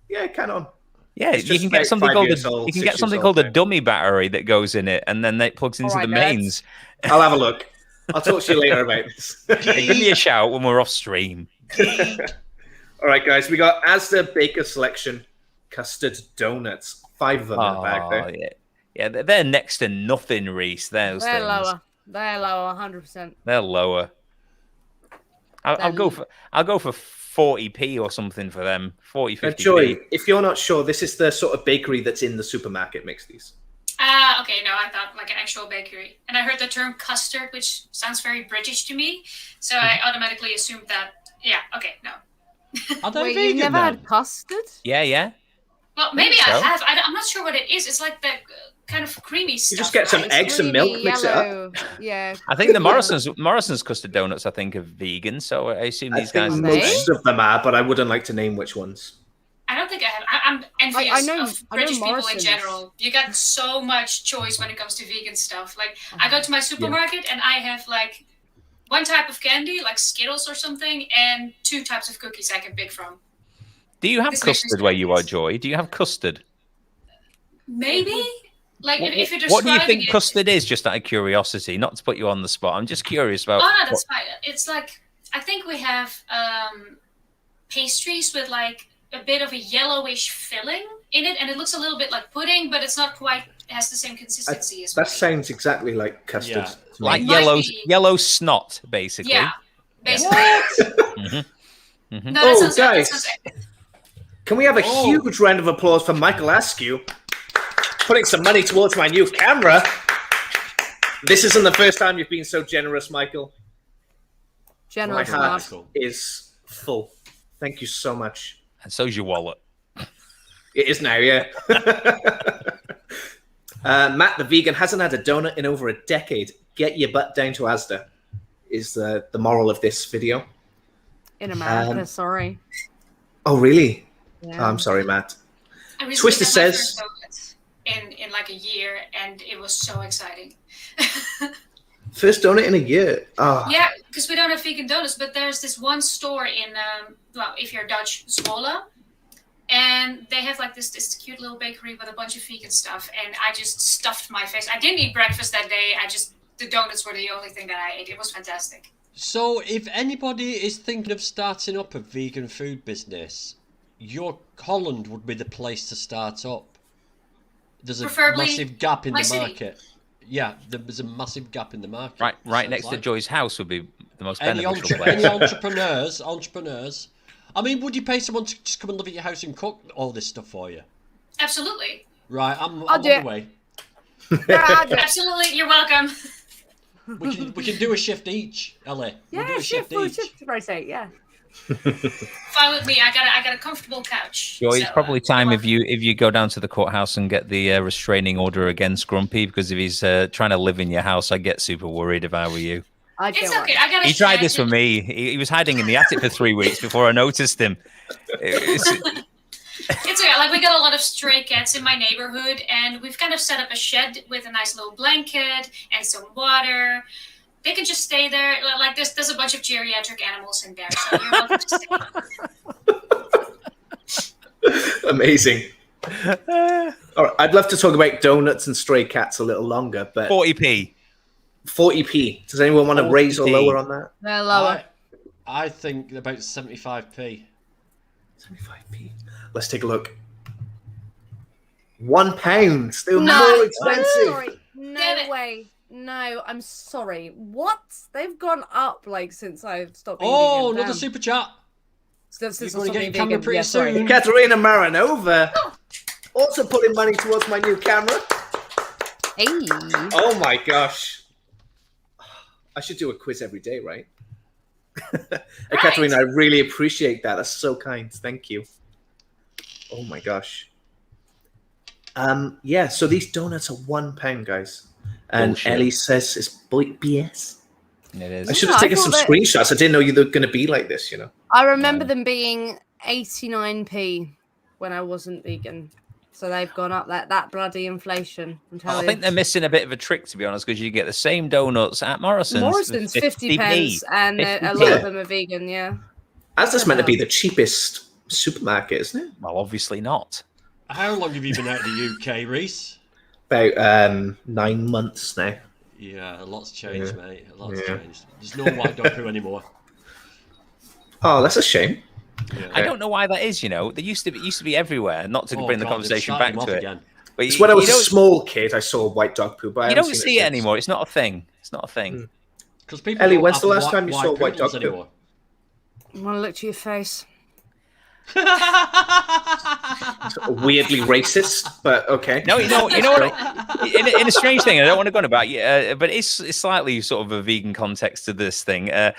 A: Yeah, Canon.
C: Yeah,
A: It's
C: you
A: just
C: can get
A: about
C: something
A: 5
C: called
A: years old,
C: you can
A: 6
C: get
A: years
C: something
A: old
C: called a
A: now.
C: dummy battery that goes in it, and then that plugs into
B: Alright,
C: the
B: nerds.
C: mains.
A: I'll have a look. I'll talk to you later about this.
C: Hey, give me a shout when we're off stream.
A: All right, guys, we got Asda Baker Selection custard donuts. 5 of them in the bag there.
C: Yeah, they're next to nothing, Reese. Those
B: They're
C: things.
B: lower. They're lower, 100%.
C: They're lower. I'll go for 40p or something for them. 40, 50p.
A: Joy, if you're not sure, this is the sort of bakery that's in the supermarket makes these.
E: Okay, no, I thought like an actual bakery. And I heard the term custard, which sounds very British to me. So I automatically assumed that, yeah, okay, no.
D: Are they
B: Wait,
D: vegan
B: you've never
D: then?
B: had custard?
C: Yeah.
E: Well, maybe
C: so.
E: I have. I'm not sure what it is. It's like the kind of creamy stuff.
A: You just get some
E: right?
A: eggs and milk, mix it up.
B: Yellow. Yeah.
C: I think the Morrison's custard donuts, I think, are vegan. So I assume
A: I
C: these guys
A: think
C: are the
A: most
C: same.
A: of them are, but I wouldn't like to name which ones.
E: I don't think I have. I'm envious of British people in
B: Morrison's.
E: general. You got so much choice when it comes to vegan stuff. Like, I go to my supermarket and I have like one type of candy, like Skittles or something, and 2 types of cookies I can pick from.
C: Do you have
E: This makes me
C: custard where you are,
E: curious.
C: Joy? Do you have custard?
E: Maybe? Like, if you're
C: What do you
E: describing
C: think
E: it-
C: custard is, just out of curiosity? Not to put you on the spot. I'm just curious about...
E: Oh, no, that's fine. It's like, I think we have pastries with like a bit of a yellowish filling in it, and it looks a little bit like pudding, but it's not quite, it has the same consistency as
A: That
E: pudding.
A: sounds exactly like custard.
D: Yeah.
A: to me.
C: Like
E: Might
C: yellow snot, basically.
E: Yeah, basically.
C: Mhm.
E: No,
A: Oh,
E: that
A: guys.
E: sounds
A: Can we have a huge round of applause for Michael Askew putting some money towards my new camera? This isn't the first time you've been so generous, Michael. My
B: Generous
A: heart
B: enough.
A: is full. Thank you so much.
C: And so's your wallet.
A: It is now, yeah. Matt the vegan hasn't had a donut in over a decade. Get your butt down to Asda is the moral of this video.
B: In America, sorry.
A: Oh, really?
B: Yeah.
A: Oh, I'm sorry, Matt.
E: I recently
A: Twister
E: had my
A: says-
E: first donut in like a year, and it was so exciting.
A: First donut in a year. Oh,
E: Yeah, because we don't have vegan donuts, but there's this one store in, well, if you're Dutch, Zwolle, and they have like this cute little bakery with a bunch of vegan stuff, and I just stuffed my face. I didn't eat breakfast that day. The donuts were the only thing that I ate. It was fantastic.
D: So, if anybody is thinking of starting up a vegan food business, your Holland would be the place to start up. There's a
E: Preferably
D: massive gap in
E: my
D: the
E: city.
D: market. Yeah, there's a massive gap in the market.
C: Right
D: Sounds
C: next to
D: like.
C: Joy's house would be the most
D: Any,
C: beneficial
D: any
C: place.
D: entrepreneurs. I mean, would you pay someone to just come and live at your house and cook all this stuff for you?
E: Absolutely.
D: Right, I'm
B: I'll
D: on
B: do
D: the
B: it.
D: way.
E: Absolutely. You're welcome.
D: We can do a shift each, Ellie. We'll do
B: Yeah,
D: a shift
B: full
D: each.
B: shift to rotate, yeah.
E: Fine with me. I got a comfortable couch.
C: Joy,
E: so,
C: it's probably time
E: you're
C: if you go down to the courthouse and get the restraining order against Grumpy, because if he's trying to live in your house, I'd get super worried if I were you.
B: I
E: It's
B: don't
E: okay.
B: worry.
E: I got a
C: He tried
E: shed.
C: this with me. He was hiding in the attic for 3 weeks before I noticed him.
E: It's okay. Like, we got a lot of stray cats in my neighborhood, and we've kind of set up a shed with a nice little blanket and some water. they can just stay there. Like there's a bunch of geriatric animals in there, so you're welcome to stay.
A: Amazing. All right, I'd love to talk about donuts and stray cats a little longer, but
C: 40p.
A: 40p. Does anyone want to raise or
C: 40p.
A: lower on that?
B: They're lower.
D: I think about 75p.
A: 75p. Let's take a look. £1. They're
B: No.
A: more expensive.
B: Sorry. No way. No, I'm sorry. What? They've gone up like since I've stopped being
D: Oh,
B: vegan.
D: another super chat.
B: Since
D: You're
B: I've
D: going to
B: stopped
D: get
B: being
D: your camera
B: vegan.
D: pretty
B: Yeah, sorry.
D: soon.
A: Katerina Maranova also putting money towards my new camera.
B: Hey.
A: Oh my gosh. I should do a quiz every day, right? Katerina, I really appreciate that. That's so kind. Thank you. Oh my gosh. Yeah, so these donuts are £1, guys. And
C: Bullshit.
A: Ellie says it's BS.
C: It is.
A: I should
B: No,
A: have
B: I
A: taken some
B: thought that-
A: screenshots. I didn't know you were going to be like this, you know.
B: I remember
C: No.
B: them being 89p when I wasn't vegan. So they've gone up that bloody inflation. I'm
C: I
B: telling
C: think
B: you.
C: they're missing a bit of a trick, to be honest, because you get the same donuts at Morrison's.
B: Morrison's 50 pence, and a
C: 50p.
B: lot of them are vegan, yeah.
A: As this meant to be the cheapest supermarket, isn't it?
C: Well, obviously not.
D: How long have you been out of the UK, Reese?
A: About 9 months now.
D: Yeah, a lot's changed,
A: Yeah.
D: mate. A lot's
A: Yeah.
D: changed. There's no white dog poo anymore.
A: Oh, that's a shame.
D: Yeah.
C: I don't know why that is. You know, they used to be everywhere. Not to
D: Oh,
C: bring the
D: God, they've
C: conversation
D: started
C: back
D: them off
C: to it.
D: again.
C: But
A: It's when I was a
C: don't-
A: small kid, I saw white dog poo, but I
C: you
A: haven't
C: don't
A: seen
C: see it
A: since.
C: anymore. It's not a thing. It's not a thing.
D: Because people
A: Ellie,
D: don't
A: when's
D: have
A: the last time you saw white
D: poodles
A: dog poo?
D: anymore.
B: I want to look to your face.
A: Weirdly racist, but okay.
C: No, you know what? In a strange thing, I don't want to go on about but it's slightly sort of a vegan context to this thing. I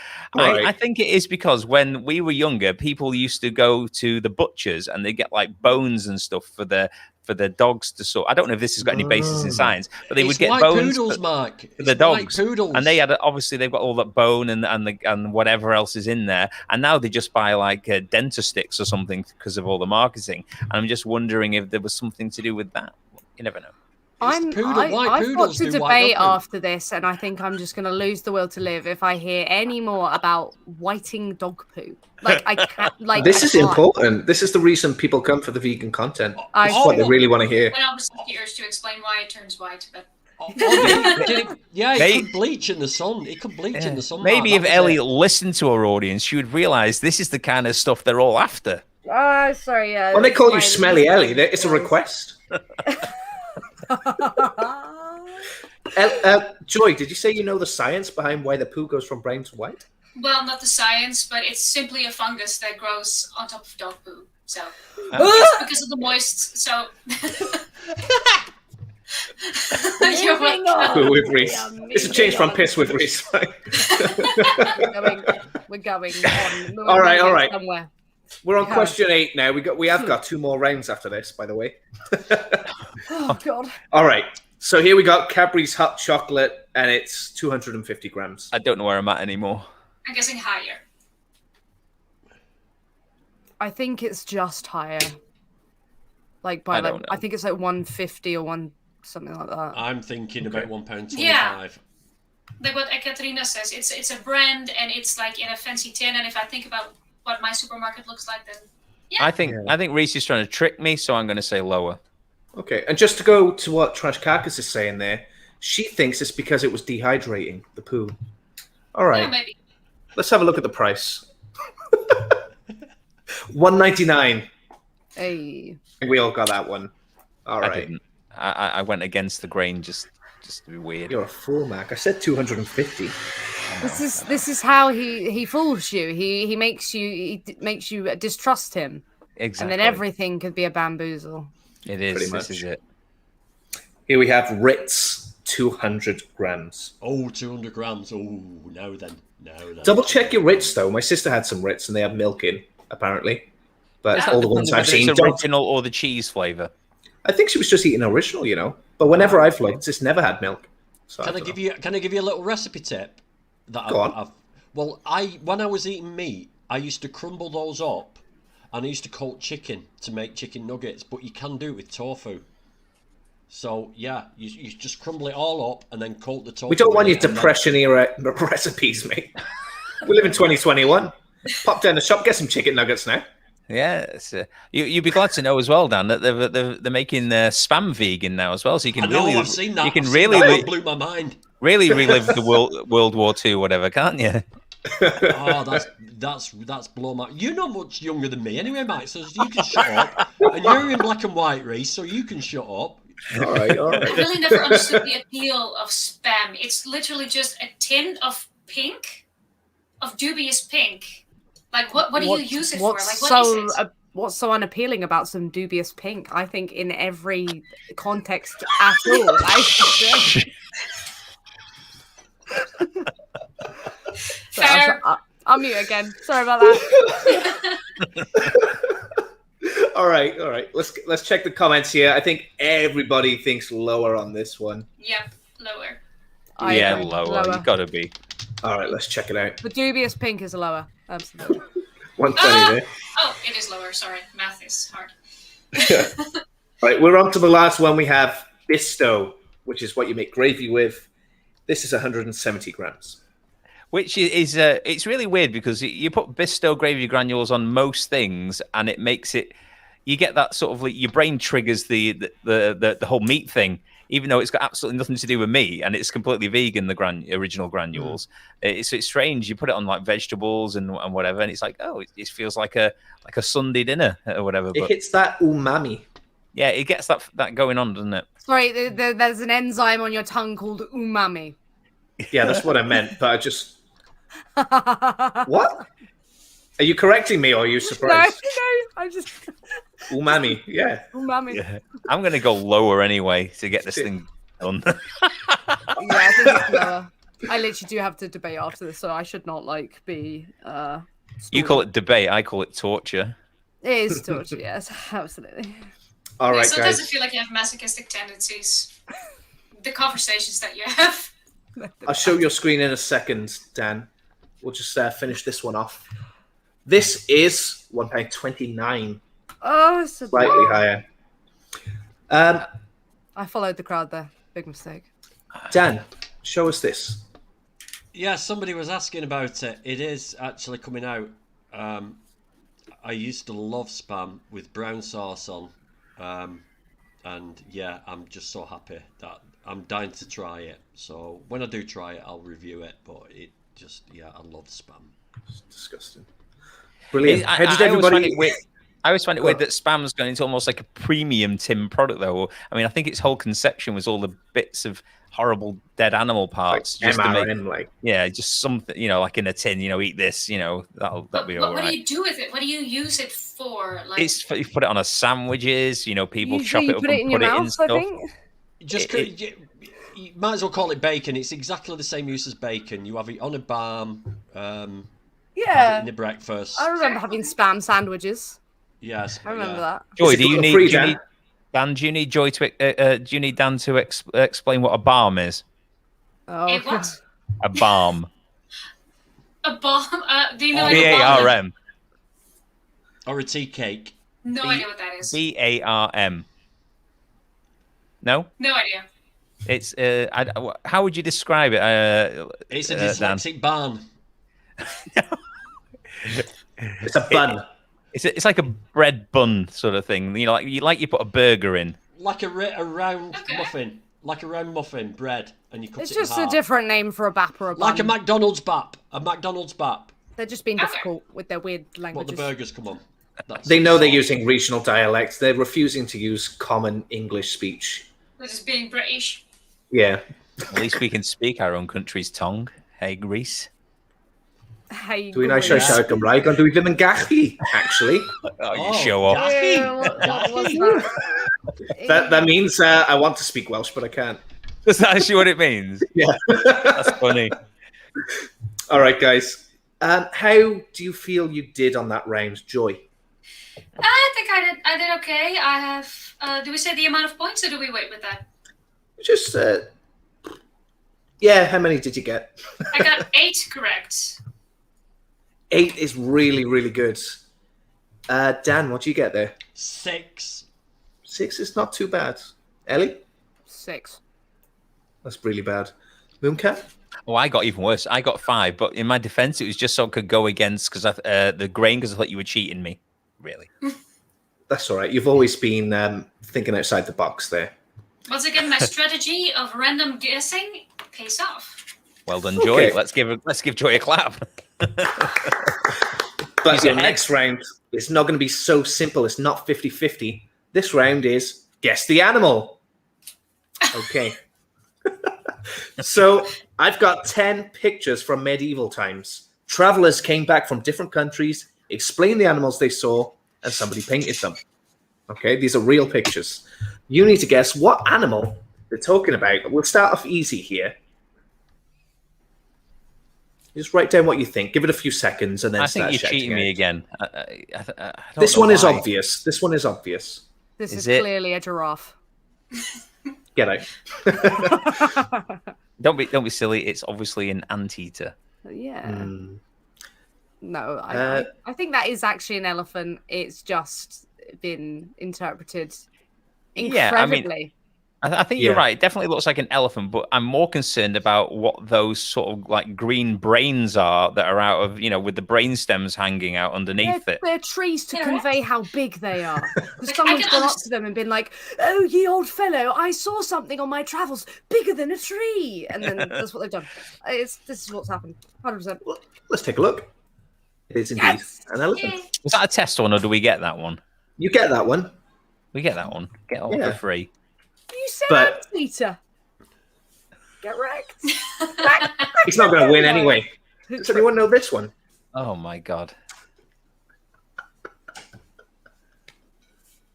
C: think it is because when we were younger, people used to go to the butchers and they get like bones and stuff for the dogs to sort. I don't know if this has got any basis in science, but they would
D: It's
C: get
D: white
C: bones
D: poodles, Mark.
C: for the
D: It's white
C: dogs,
D: poodles.
C: and they had obviously they've got all that bone and whatever else is in there, and now they just buy like dentist sticks or something because of all the marketing. And I'm just wondering if there was something to do with that. You never know.
D: It's poodle- white
B: I've got
D: poodles
B: to
D: do white
B: debate
D: dog poo.
B: after this, and I think I'm just going to lose the will to live if I hear any more about whiting dog poo. Like I can't. Like
A: This is
B: I can't.
A: important. This is the reason people come for the vegan content.
B: I
A: This is what they
B: see.
A: really want to hear.
E: When I was the urge to explain why it turns white, but
D: Yeah, it
C: Maybe-
D: could bleach in the sun. It could bleach in the sun.
C: Maybe
D: Mark,
C: if
D: that was
C: Ellie
D: it.
C: listened to our audience, she would realize this is the kind of stuff they're all after.
B: Oh, sorry. Yeah.
A: When they call you
B: Mine-
A: Smelly Ellie, it's a request. Joy, did you say you know the science behind why the poo goes from brown to white?
E: well, not the science, but it's simply a fungus that grows on top of dog poo. So
C: Oh.
E: because of the moist. So
B: Moving
E: you're welcome.
B: on.
A: Poo with Reese.
B: Yeah,
A: It's a change from
B: moving
A: piss with Reese.
B: We're going on. We're
A: All right,
B: moving
A: all right.
B: Somewhere.
A: We're on
B: Yeah.
A: question 8 now. We have got 2 more rounds after this, by the way.
B: Oh God.
A: All right. So here we got Cadbury's hot chocolate, and it's 250 grams.
C: I don't know where I'm at anymore.
E: I'm guessing higher.
B: I think it's just higher. Like
C: I
B: by
C: don't
B: like,
C: know.
B: I think it's like 150 or something like that.
D: I'm thinking about £1.25.
E: Yeah. Like what Ekaterina says, it's a brand and it's like in a fancy tin. And if I think about what my supermarket looks like, then yeah.
C: I think Reese is trying to trick me, so I'm going to say lower.
A: Okay. And just to go to what Trash Carcass is saying there, she thinks it's because it was dehydrating the poo. All right.
E: Yeah, maybe.
A: Let's have a look at the price. $1.99.
B: Hey.
A: We all got that one. All
C: I
A: right.
C: didn't. I went against the grain just to be weird.
A: You're a fool, Mac. I said 250.
B: This is how he fools you. He makes you distrust him,
C: Exactly.
B: and then everything could be a bamboozle.
C: It is.
A: Pretty
C: This
A: much.
C: is it.
A: Here we have Ritz, 200 grams.
D: Oh, 200 grams. Oh, now then.
A: Double check your Ritz, though. My sister had some Ritz, and they have milk in, apparently. But all the ones I've
C: Whether
A: seen
C: it's
A: don't.
C: original or the cheese flavor.
A: I think she was just eating original, you know. But whenever I've looked, it's never had milk. So
D: Can I give you a little recipe tip? That
A: Go on.
D: When I was eating meat, I used to crumble those up, and I used to coat chicken to make chicken nuggets. But you can do it with tofu. So yeah, you just crumble it all up and then coat the tofu.
A: We don't want your
D: in it, and then-
A: depression era recipes, mate. We live in 2021. Pop down the shop, get some chicken nuggets now.
C: Yeah, you'd be glad to know as well, Dan, that they're making spam vegan now as well, so you can
D: I know,
C: really
D: I've seen that.
C: You can
D: I've
C: really
D: seen that. That blew my mind.
C: really relive the World War II, whatever, can't you?
D: Oh, that's blown my. You're not much younger than me, anyway, Mike. So you can shut up. And you're in black and white, Reese, so you can shut up.
A: All right.
E: I really never understood the appeal of spam. It's literally just a tin of pink, of dubious pink. Like, what do you use it for? Like, what is it?
B: What's so unappealing about some dubious pink? I think in every context at all.
E: Fair.
B: I'll mute again. Sorry about that.
A: All right. Let's check the comments here. I think everybody thinks lower on this one.
E: Yep, lower.
C: Yeah, lower. You gotta be.
A: All right, let's check it out.
B: The dubious pink is lower. Absolutely.
A: 120 there.
E: Oh, it is lower. Sorry, math is hard.
A: Right, we're on to the last one. We have Bisto, which is what you make gravy with. This is 170 grams.
C: Which is it's really weird because you put Bisto gravy granules on most things, and it makes it. You get that sort of like your brain triggers the whole meat thing, even though it's got absolutely nothing to do with meat and it's completely vegan. The original granules, it's strange. You put it on like vegetables and whatever, and it's like, oh, it feels like a Sunday dinner or whatever.
A: It hits that umami.
C: Yeah, it gets that going on, doesn't it?
B: Sorry, there's an enzyme on your tongue called umami.
A: Yeah, that's what I meant, but I just. What? Are you correcting me or are you surprised?
B: No, I just.
A: Umami, yeah.
B: Umami.
C: Yeah. I'm going to go lower anyway to get this thing done.
B: Yeah, I think it's lower. I literally do have to debate after this, so I should not be.
C: You call it debate, I call it torture.
B: It is torture, yes, absolutely.
A: All right,
E: sometimes
A: guys.
E: I feel like you have masochistic tendencies. The conversations that you have.
A: I'll show your screen in a second, Dan. We'll just finish this one off. This is £1.29.
B: Oh, it's
A: slightly higher.
B: I followed the crowd there. Big mistake.
A: Dan, show us this.
D: Yeah, somebody was asking about it. It is actually coming out. I used to love spam with brown sauce on. And yeah, I'm just so happy that I'm dying to try it. So when I do try it, I'll review it. But it just, yeah, I love spam.
A: It's disgusting. Brilliant. How did everybody...
C: I always find it weird that spam's going into almost like a premium tin product, though. I mean, I think its whole conception was all the bits of horrible dead animal parts,
A: like
C: just
A: MRN,
C: to make,
A: like
C: just something, like in a tin. Eat this, that'll be all right.
E: What do you do with it? What do you use it for? Like,
C: You put it on a sandwiches. People chop
B: Usually
C: it up
B: put it
C: and
B: in
C: put
B: your
C: it in
B: mouth,
C: stuff.
B: I think.
D: Just you might as well call it bacon. It's exactly the same use as bacon. You have it on a balm. Have it in the breakfast.
B: I remember having spam sandwiches.
D: Yes,
B: I remember that.
C: Joy, do you need Dan? Do you need Joy to? Do you need Dan to explain what a balm is?
E: A what?
C: A balm.
E: A bomb? Do you know
C: BARM.
D: Or a tea cake.
E: No idea what that is.
C: BARM. No.
E: No idea.
C: It's how would you describe it?
D: It's a dyslexic barn.
A: It's a bun.
C: It's like a bread bun sort of thing. You put a burger in.
D: Like a round muffin. Like a round muffin bread, and you cut
B: It's
D: it in
B: just
D: half.
B: a different name for a bap or a bun.
D: Like a McDonald's bap. A McDonald's bap.
B: They're just being difficult with their weird languages.
D: What the burgers come on.
A: They know they're using regional dialects. They're refusing to use common English speech.
E: They're just being British.
A: Yeah.
C: At least we can speak our own country's tongue. Hey, Greece.
B: Hey,
A: Dwi'n eisiau siarad Gymraeg, ond dwi ddim yn gallu, actually.
C: You show off.
B: What was that?
A: That means I want to speak Welsh, but I can't.
C: Is that actually what it means?
A: Yeah.
C: That's funny.
A: All right, guys. How do you feel you did on that round, Joy?
E: I think I did okay. I have. Do we say the amount of points, or do we wait with that?
A: Just, yeah. How many did you get?
E: I got 8 correct.
A: 8 is really, really good. Dan, what do you get there?
D: 6.
A: 6 is not too bad. Ellie?
B: 6.
A: That's really bad. Mooncat?
C: Oh, I got even worse. I got 5, but in my defense, it was just so I could go against the grain because I thought you were cheating me. Really?
A: That's all right. You've always been thinking outside the box there.
E: Once again, my strategy of random guessing pays off.
C: Well done, Joy.
A: Okay.
C: Let's give Joy a clap.
A: But your next round is not going to be so simple. It's not 50-50. This round is guess the animal. Okay. So I've got 10 pictures from medieval times. Travelers came back from different countries, explained the animals they saw, and somebody painted them. Okay, these are real pictures. You need to guess what animal they're talking about. We'll start off easy here. Just write down what you think. Give it a few seconds, and then
C: I think you're cheating me again.
A: This one is obvious. This one is obvious.
B: This is
C: it?
B: clearly a giraffe.
A: Get out.
C: Don't be silly. It's obviously an anteater.
B: Yeah. No, I think that is actually an elephant. It's just been interpreted incredibly.
C: I think you're right. It definitely looks like an elephant, but I'm more concerned about what those sort of like green brains are that are out of, with the brain stems hanging out underneath it.
B: They're trees to convey how big they are. Because
E: Like,
B: someone's gone up to them and been like, "Oh, ye old fellow, I saw something on my travels bigger than a tree." And then that's what they've done. This is what's happened. 100%.
A: Well, let's take a look. It is indeed an elephant.
C: Was that a test one, or do we get that one?
A: You get that one.
C: We get that one. Get all for free.
B: You said
A: But-
B: anteater. Get wrecked.
A: He's not going to win anyway. Does anyone know this one?
C: Oh my god.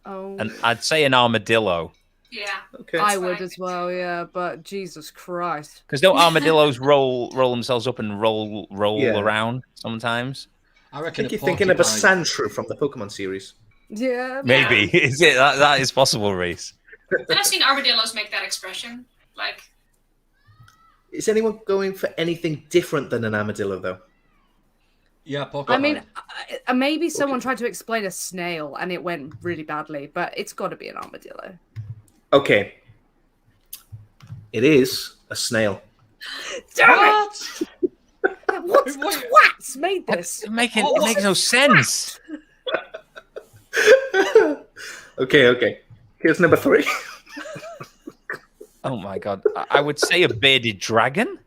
B: Oh,
C: And I'd say an armadillo.
E: Yeah.
A: Okay.
B: I would as well, yeah. But Jesus Christ.
C: Because don't armadillos roll themselves up and roll
A: Yeah.
C: around sometimes?
D: I
A: I
D: reckon
A: think you're thinking of a
D: porcupine.
A: sandshrew from the Pokemon series.
B: Yeah.
C: Maybe. Is it? That is possible, Reese.
E: And I've seen armadillos make that expression. Like,
A: Is anyone going for anything different than an armadillo, though?
D: Yeah, porcupine.
B: I mean, maybe someone tried to explain a snail and it went really badly, but it's got to be an armadillo.
A: Okay. It is a snail.
B: Damn it! What twats made this?
C: It makes no sense.
A: Okay. Here's number 3.
C: Oh my god. I would say a bearded dragon.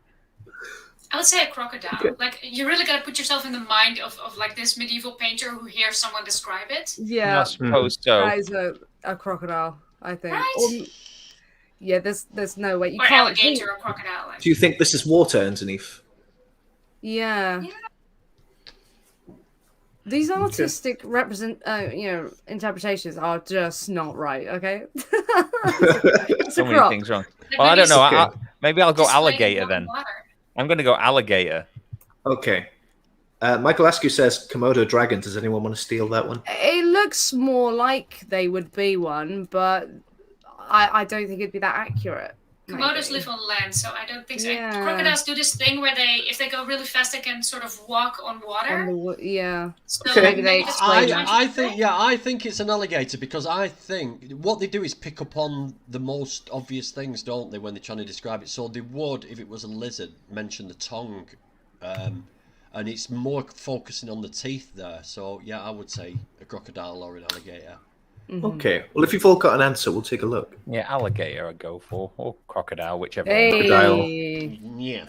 E: I would say a crocodile.
A: Okay.
E: Like, you really gotta put yourself in the mind of like this medieval painter who hears someone describe it.
B: Yeah,
C: I suppose so.
B: that is a crocodile, I think.
E: Right?
B: Yeah, there's no way you
E: Or
B: can't.
E: alligator or crocodile. Like.
A: Do you think this is water underneath?
B: Yeah.
E: Yeah.
B: These artistic interpretations are just not right. Okay. It's
C: So
B: a
C: many
B: croc.
C: things wrong.
E: Like,
C: Well, I
E: maybe
C: don't know.
A: Okay.
C: Maybe I'll go
E: just like
C: alligator
E: warm
C: then.
E: water.
C: I'm going to go alligator.
A: Okay. Michael Askew says Komodo dragon. Does anyone want to steal that one?
B: It looks more like they would be one, but I don't think it'd be that accurate.
E: Komodos
B: maybe.
E: live on land, so I don't think so.
B: Yeah.
E: Crocodiles do this thing where if they go really fast, they can sort of walk on water.
B: Yeah.
E: So
A: Okay.
B: Maybe they
E: that's
B: explain
E: what
B: that.
D: I think it's an alligator because I think what they do is pick up on the most obvious things, don't they, when they're trying to describe it? So they would, if it was a lizard, mention the tongue, and it's more focusing on the teeth there. So yeah, I would say a crocodile or an alligator.
A: Okay. Well, if you've all got an answer, we'll take a look.
C: Yeah, alligator I'd go for. Or crocodile, whichever
A: Crocodile.
B: Hey.
D: Yeah.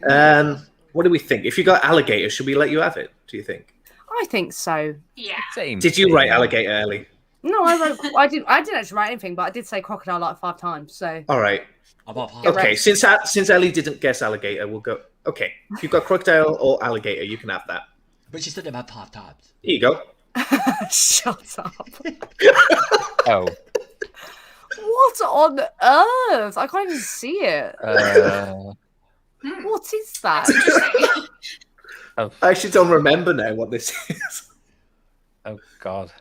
B: Mm-hmm.
A: What do we think? If you got alligator, should we let you have it? Do you think?
B: I think so.
E: Yeah.
C: Same
A: Did you
C: thing.
A: write alligator, Ellie?
B: No, I didn't actually write anything, but I did say crocodile like 5 times. So
A: All right.
D: About half.
A: Okay.
B: right.
A: Since Ellie didn't guess alligator, we'll go. Okay. If you've got crocodile or alligator, you can have that.
D: But she said about 5 times.
A: Here you go.
B: shut up.
C: Oh.
B: What on earth? I can't even see it. What is that?
E: Interesting.
C: Oh,
A: I actually don't remember now what this is.
C: oh God.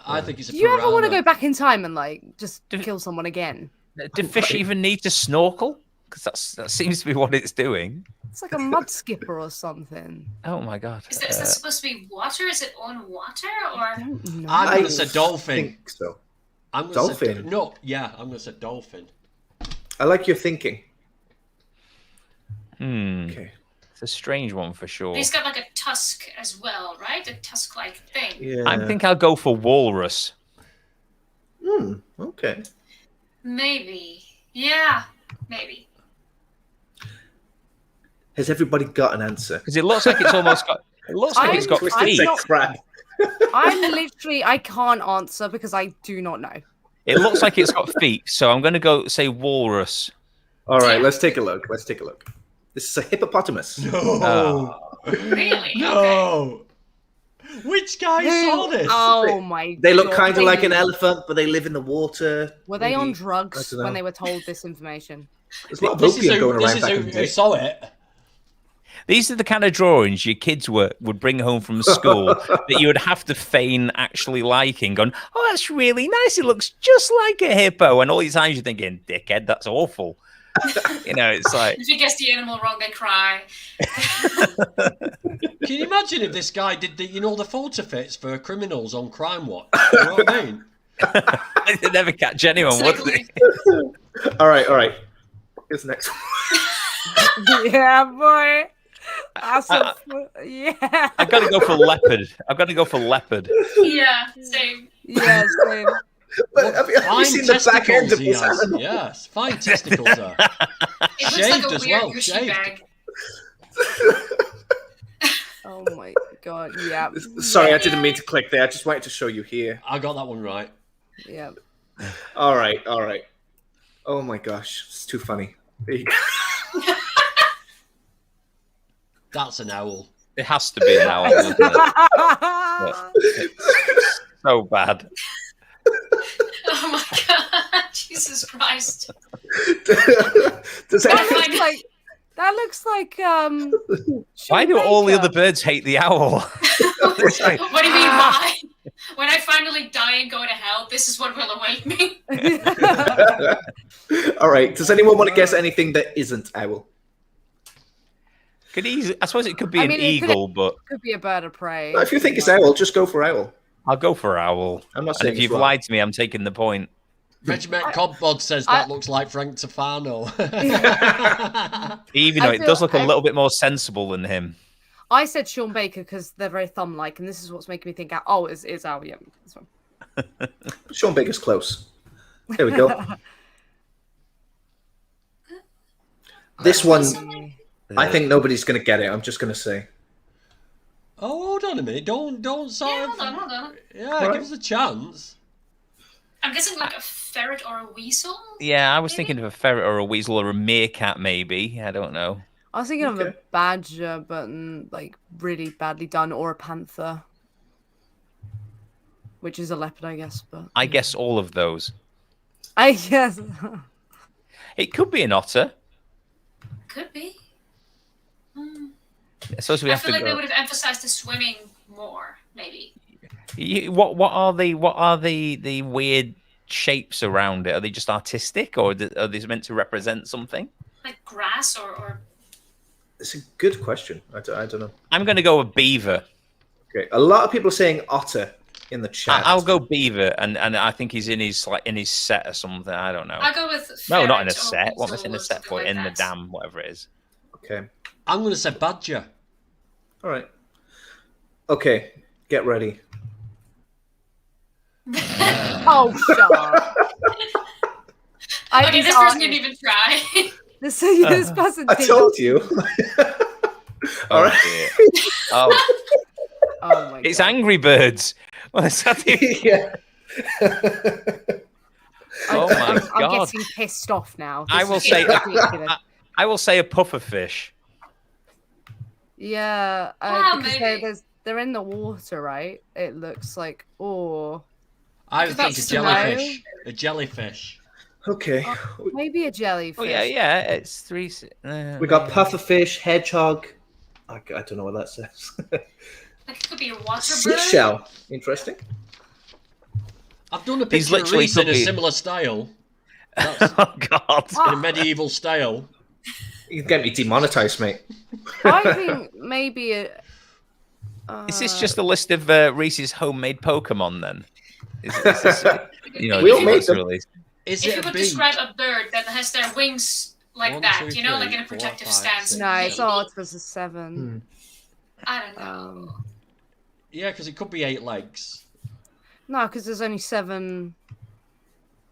D: I think it's a
B: Do you ever want to
D: piranha.
B: go back in time and like just kill someone again?
C: Do fish even need to snorkel? Because that seems to be what it's doing.
B: It's like a mud skipper or something.
C: Oh my God.
E: Is that supposed to be water? Is it on water or?
B: I don't know.
D: I'm
A: I
D: going to say dolphin.
A: think so.
D: I'm gonna
A: Dolphin.
D: Say, no, yeah, I'm gonna say dolphin.
A: I like your thinking.
C: Okay. It's a strange one for sure.
E: He's got like a tusk as well, right? A tusk-like thing.
A: Yeah.
C: I think I'll go for walrus.
A: Okay.
E: Maybe. Yeah, maybe.
A: Has everybody got an answer?
C: Because it looks like it's almost got. It looks like it's got
A: Twisted
C: feet.
A: said crab.
B: I can't answer because I do not know.
C: It looks like it's got feet, so I'm going to go say walrus.
A: All right, let's take a look. This is a hippopotamus.
D: No.
E: Really?
D: No. Which guy saw this?
B: Oh my!
A: They look
B: God.
A: kind of like an elephant, but they live in the water.
B: Were they on
A: Maybe.
B: drugs
A: I don't know.
B: when they were told this information?
A: There's a lot of
D: This is
A: opium going
D: who,
A: around
D: this
A: back
D: is
A: in the
D: who
A: day.
D: saw it.
C: These are the kind of drawings your kids would bring home from school that you would have to feign actually liking. Going, oh, that's really nice. It looks just like a hippo. And all these times you're thinking, dickhead, that's awful. It's like...
E: If you guess the animal wrong, they cry.
D: Can you imagine if this guy did the photo fits for criminals on Crime Watch? You know what I mean?
C: They'd never catch anyone, would they?
A: All right. Here's the next one.
B: Yeah, boy. Yeah.
C: I've got to go for leopard.
E: Yeah, same.
B: Yeah, same.
A: But have you seen the back end of this
D: has.
A: animal?
D: Yes, fine testicles there.
E: It looks
D: Shaved
E: like a
D: as
E: weird
D: well,
E: Gucci
D: shaved.
E: bag.
B: Oh my god, yeah.
A: Sorry, I didn't mean to click there. I just wanted to show you here.
D: I got that one right.
B: Yeah.
A: All right. Oh my gosh, it's too funny. There you go.
D: That's an owl.
C: It has to be an owl, doesn't it? It's so bad.
E: Oh my god, Jesus Christ.
A: Does
B: That looks like
C: Why do all the other birds hate the owl?
E: What do you mean, why? When I finally die and go to hell, this is what will await me.
A: All right. Does anyone want to guess anything that isn't owl?
C: I suppose it could be an eagle, but
B: could be a bird of prey.
A: If you think it's owl, just go for owl.
C: I'll go for owl.
A: I'm not
C: And
A: saying
C: if you've lied to me, I'm taking the point.
D: Regiment Codbod says that looks like Frank Tofano.
C: Even though it does look a little bit more sensible than him.
B: I said Sean Baker because they're very thumb-like, and this is what's making me think, oh, it's owl, yeah. This one.
A: Sean Baker's close. There we go. This one, I think nobody's going to get it. I'm just going to say.
D: Oh, hold on a minute. Don't sort
E: Yeah,
D: of...
E: hold on.
D: Yeah, give us a chance.
E: I'm guessing like a ferret or a weasel?
C: Yeah, I was thinking of a ferret or a weasel or a meerkat, maybe. I don't know.
B: I was thinking of a badger, but like really badly done, or a panther, which is a leopard, I guess. But
C: I guess all of those.
B: I guess
C: It could be an otter.
E: Could be.
C: I suppose we
E: I
C: have
E: feel
C: to
E: like they
C: go.
E: would have emphasized the swimming more, maybe.
C: What are the weird shapes around it? Are they just artistic, or are they meant to represent something?
E: Like grass or...
A: It's a good question. I don't know.
C: I'm going to go with beaver.
A: Okay. A lot of people are saying otter in the chat.
C: I'll go beaver, and I think he's in his set or something. I don't know.
E: I'll go with
C: No, not in a
E: ferret or
C: set. What am I
E: weasel
C: saying? A
E: or
C: set
E: something
C: for?
E: like
C: In the
E: that.
C: dam, whatever it is.
A: Okay.
D: I'm going to say badger.
A: All right. Okay. Get ready.
B: oh, shut up.
E: Okay, this person didn't even try.
B: This person.
A: I told you. All right.
C: Dear. Oh,
B: Oh my
C: it's
B: God.
C: Angry Birds. What is that?
A: Yeah.
C: Oh my
B: I'm
C: God.
B: getting pissed off now.
C: I
B: This
C: will
B: is
C: say.
B: ridiculous.
C: I will say a puffer fish.
B: Yeah,
E: Wow,
B: because
E: maybe.
B: they're in the water, right? It looks like,
D: I would think a
E: That's
D: jellyfish. A jellyfish.
A: Okay.
B: maybe a jellyfish.
C: Oh yeah. It's three.
A: We got pufferfish, hedgehog. I don't know what that says.
E: Like it could be a water bird.
A: Seashell. Interesting.
D: I've done a
C: He's
D: picture of
C: literally
D: Reese in a
C: could be-
D: similar style. That's
C: Oh God.
D: in a medieval style.
A: You can get me demonetized, mate.
B: I think maybe
C: Is this just a list of Reese's homemade Pokemon then? Is this you know,
A: We all
C: the
A: made
C: US
A: them.
C: release.
D: Is
E: If
D: it
E: you
D: a
E: could
D: bee?
E: describe a bird that has their wings like
D: 1,
E: that,
D: 2,
E: you know, like
D: 3,
E: in a
D: 4,
E: protective
D: 5,
E: stance.
D: 6.
B: No, it's
E: maybe?
B: Octopus is 7.
E: I don't know.
D: Yeah, because it could be 8 legs.
B: No, because there's only 7.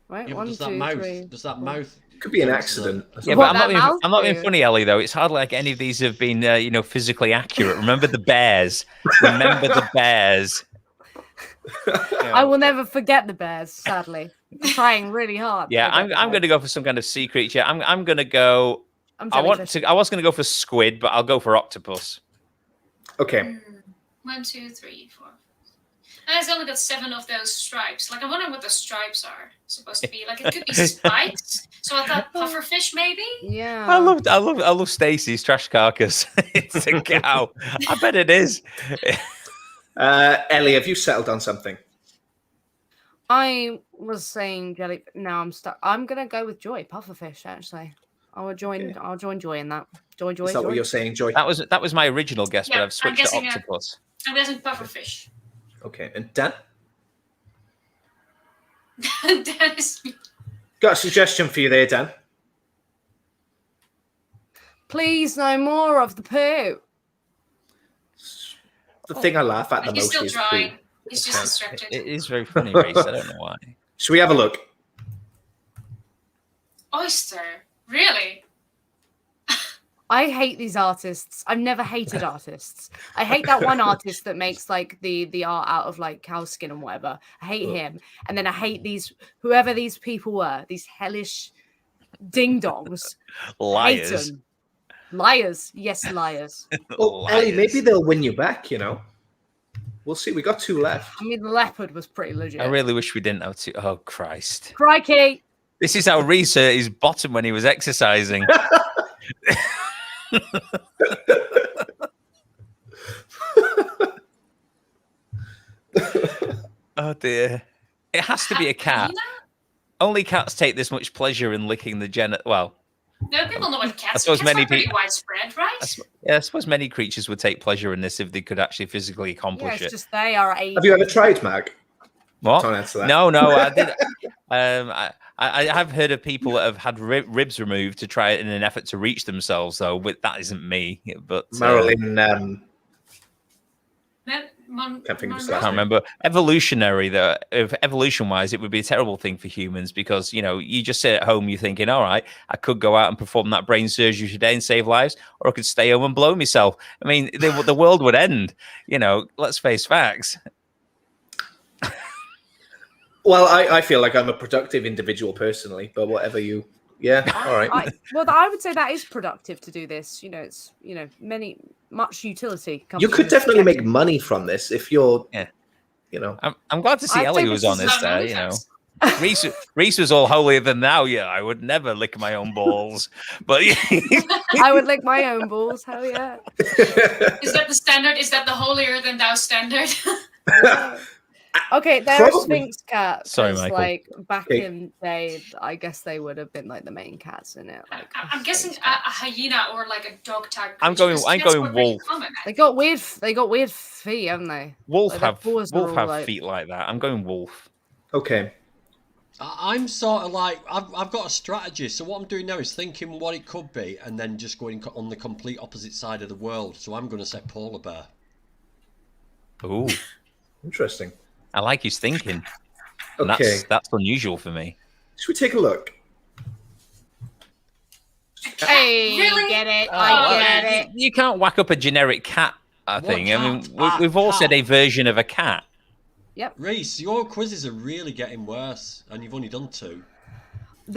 B: Right?
D: Yeah, but
B: 1,
D: does
B: 2,
D: that mouth?
B: 3.
D: Does that
B: 4.
D: mouth?
A: Could be an
D: go to
A: accident.
C: Yeah,
B: What
C: but
B: that mouth
C: I'm not being
B: do?
C: funny, Ellie. Though it's hardly like any of these have been, you know, physically accurate. Remember the bears. Remember the bears.
B: I will never forget the bears. Sadly, I'm trying really hard. to
C: Yeah,
B: forget
C: I'm
B: the
C: going to
B: bears.
C: go for some kind of sea creature. I'm going to go.
B: I'm
C: I
B: jellyfish.
C: was going to go for squid, but I'll go for octopus.
A: Okay.
E: 1, 2, 3, 4. And it's only got 7 of those stripes. Like, I wonder what the stripes are supposed to be. Like, it could be spikes. So I thought pufferfish, maybe.
B: Yeah.
C: I love Stacey's trash carcass. It's a cow. I bet it is.
A: Ellie, have you settled on something?
B: I was saying jelly. Now I'm stuck. I'm gonna go with Joy pufferfish. Actually, I'll join Joy in that. Joy.
A: Is that what you're saying, Joy?
C: That was my original guess, but
E: Yeah,
C: I've switched to
E: guessing,
C: octopus.
E: I'm guessing pufferfish.
A: Okay. And Dan?
E: That is.
A: Got a suggestion for you there, Dan.
B: Please, no more of the poo.
A: The thing I laugh at the
E: He's
A: most
E: still
A: is
E: drawing.
A: poo.
E: He's just distracted.
C: It is very funny, Reese. I don't know why.
A: Should we have a look?
E: Oyster. Really?
B: I hate these artists. I've never hated artists. I hate that one artist that makes like the art out of like cow skin and whatever. I hate him. And then I hate whoever these people were, these hellish ding dongs.
C: Liars.
B: Hate them. Liars. Yes, liars.
A: Well, Ellie, maybe they'll win you back, you know? We'll see. We got 2 left.
B: I mean, the leopard was pretty legit.
C: I really wish we didn't have to. Oh, Christ.
B: Crikey.
C: This is how Reese hurt his bottom when he was exercising. Oh, dear. It has to be a cat.
E: Hyena?
C: Only cats take this much pleasure in licking the Well,
E: No, people know what cats.
C: suppose
E: Cats
C: many
E: are pretty
C: people-
E: widespread, right?
C: I suppose many creatures would take pleasure in this if they could actually physically
B: Yeah,
C: accomplish
B: it's
C: it.
B: just they are a.
A: Have you ever tried, Mag?
C: What?
A: Don't answer that.
C: No, I did. I have heard of people that have had ribs removed to try it in an effort to reach themselves, though. But that isn't me. But
A: Marilyn,
E: Can't
A: think of his
C: I
A: last
C: can't remember. Evolutionary, though, if evolution-wise, it would be a terrible thing for humans because, you know, you just sit at home, you're thinking, all right, I could go out and perform that brain surgery today and save lives, or I could stay home and blow myself. I mean, the world would end. You know, let's face facts.
A: Well, I feel like I'm a productive individual personally, but whatever you... Yeah, all right.
B: I would say that is productive to do this. You know, it's much utility. Comes
A: You
B: from
A: could
B: this
A: definitely make
B: setting.
A: money from this if you're...
C: Yeah.
A: You know...
C: I'm glad to see
B: I'd
C: Ellie
B: say
C: was
B: this is
C: honest
E: not
C: there,
E: really
C: you know.
E: fast.
C: Reese was all holier than thou. Yeah, I would never lick my own balls. But
B: I would lick my own balls. Hell yeah.
E: Is that the standard? Is that the holier than thou standard?
B: Okay, they're a
A: Probably.
B: Sphinx cat.
C: Sorry,
B: 'cause,
C: Michael.
B: Like back
A: Okay.
B: in the day, I guess they would have been like the main cats in it. Like,
E: I'm guessing a
B: Sphinx cat.
E: hyena or like a dog type.
C: I'm
E: creature,
C: going-
E: 'cause
C: I'm
E: cats
C: going
E: were pretty
C: wolf.
E: common.
B: They got weird feet, haven't they?
C: wolf
B: Like, their
C: have
B: paws are all, like-
C: feet like that. I'm going wolf.
A: Okay.
D: I'm sort of like I've got a strategy. So what I'm doing now is thinking what it could be, and then just going on the complete opposite side of the world. So I'm going to say polar bear.
C: Ooh,
A: Interesting.
C: I like his thinking. And
A: Okay.
C: that's unusual for me.
A: Should we take a look?
B: Hey,
E: Really?
B: get it?
E: Oh,
B: I
E: okay.
B: get it.
C: You can't whack up a generic cat. I
D: What
C: think. I mean,
D: cat?
C: we've all said
D: Cat.
C: a version of a cat.
D: Reese, your quizzes are really getting worse, and you've only done 2.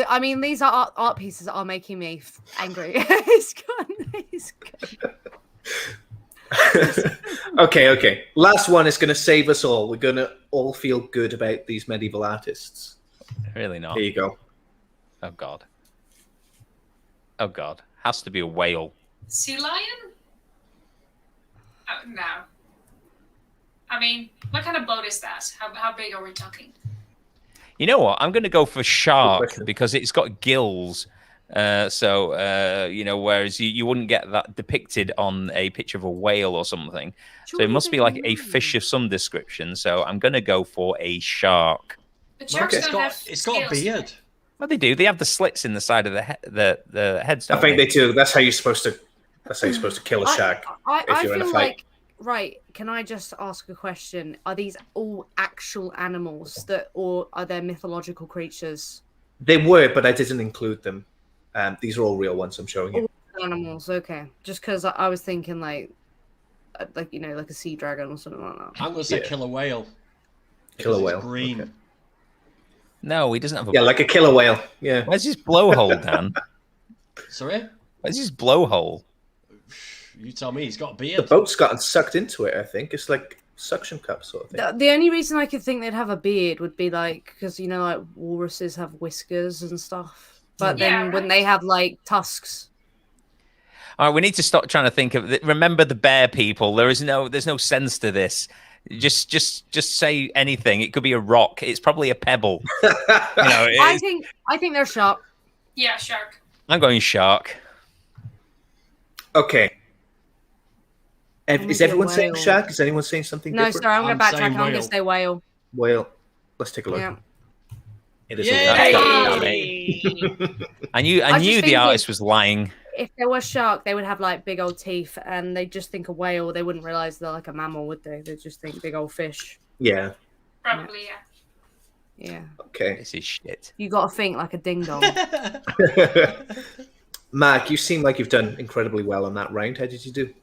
B: I mean, these are art pieces that are making me angry. It's gone.
A: Okay. Last one is going to save us all. We're going to all feel good about these medieval artists.
C: Really not.
A: Here you go.
C: Oh God. Oh God. Has to be a whale.
E: Sea lion? Oh, no. I mean, what kind of boat is that? How big are we talking?
C: You know what? I'm going to go for shark
A: question.
C: because it's got gills. You know, whereas you wouldn't get that depicted on a picture of a whale or something. So it must be like a fish of some description. So I'm going to go for a shark.
E: But sharks
A: Okay.
E: don't have
D: It's got a
E: scales.
D: beard.
C: Well, they do. They have the slits in the side of the heads.
A: I
C: Don't
A: think they do. That's how you're supposed to kill a shark.
B: I
A: you're in a
B: feel
A: fight.
B: like, right, can I just ask a question? Are these all actual animals or are they mythological creatures?
A: They were, but I didn't include them. These are all real ones I'm showing you.
B: All animals, okay. Just because I was thinking like like a sea dragon or something like that.
D: I'm going to say
A: Yeah.
D: killer whale.
A: Killer
D: Because
A: whale.
D: It's green.
A: Okay.
C: No, he doesn't have a.
A: Yeah, like a killer whale. Yeah.
C: Where's his blowhole, Dan?
D: Sorry?
C: Where's his blowhole?
D: You tell me. He's got a
A: The
D: beard.
A: boat's gotten sucked into it, I think. It's like suction cup sort of thing.
B: The only reason I could think they'd have a beard would be like because like walruses have whiskers and stuff, but
E: Yeah,
B: then wouldn't
E: right.
B: they have like tusks?
C: All right, we need to stop trying to think of. Remember the bear people. There's no sense to this. Just say anything. It could be a rock. It's probably a pebble.
B: I think they're sharp.
E: Yeah, shark.
C: I'm going shark.
A: Okay. Is
B: gonna
A: everyone
B: say
A: saying
B: whale.
A: shark? Is anyone saying something
B: No,
A: different?
B: sorry, I'm
D: I'm
B: going to backtrack.
D: saying
B: I'm going to
D: whale.
B: say whale.
A: Whale. Let's take a look.
B: Yeah.
A: It is
D: Yay!
A: a
C: Damn
A: whale.
C: it. I knew
B: I was
C: the
B: just thinking-
C: artist was lying.
B: If there was shark, they would have like big old teeth, and they just think a whale. They wouldn't realize they're like a mammal, would they? They just think big old fish.
A: Yeah.
E: Probably, yeah.
B: Yeah,
A: Okay.
C: This is shit.
B: you got to think like a ding dong.
A: Mark, you seem like you've done incredibly well on that round. How did you do?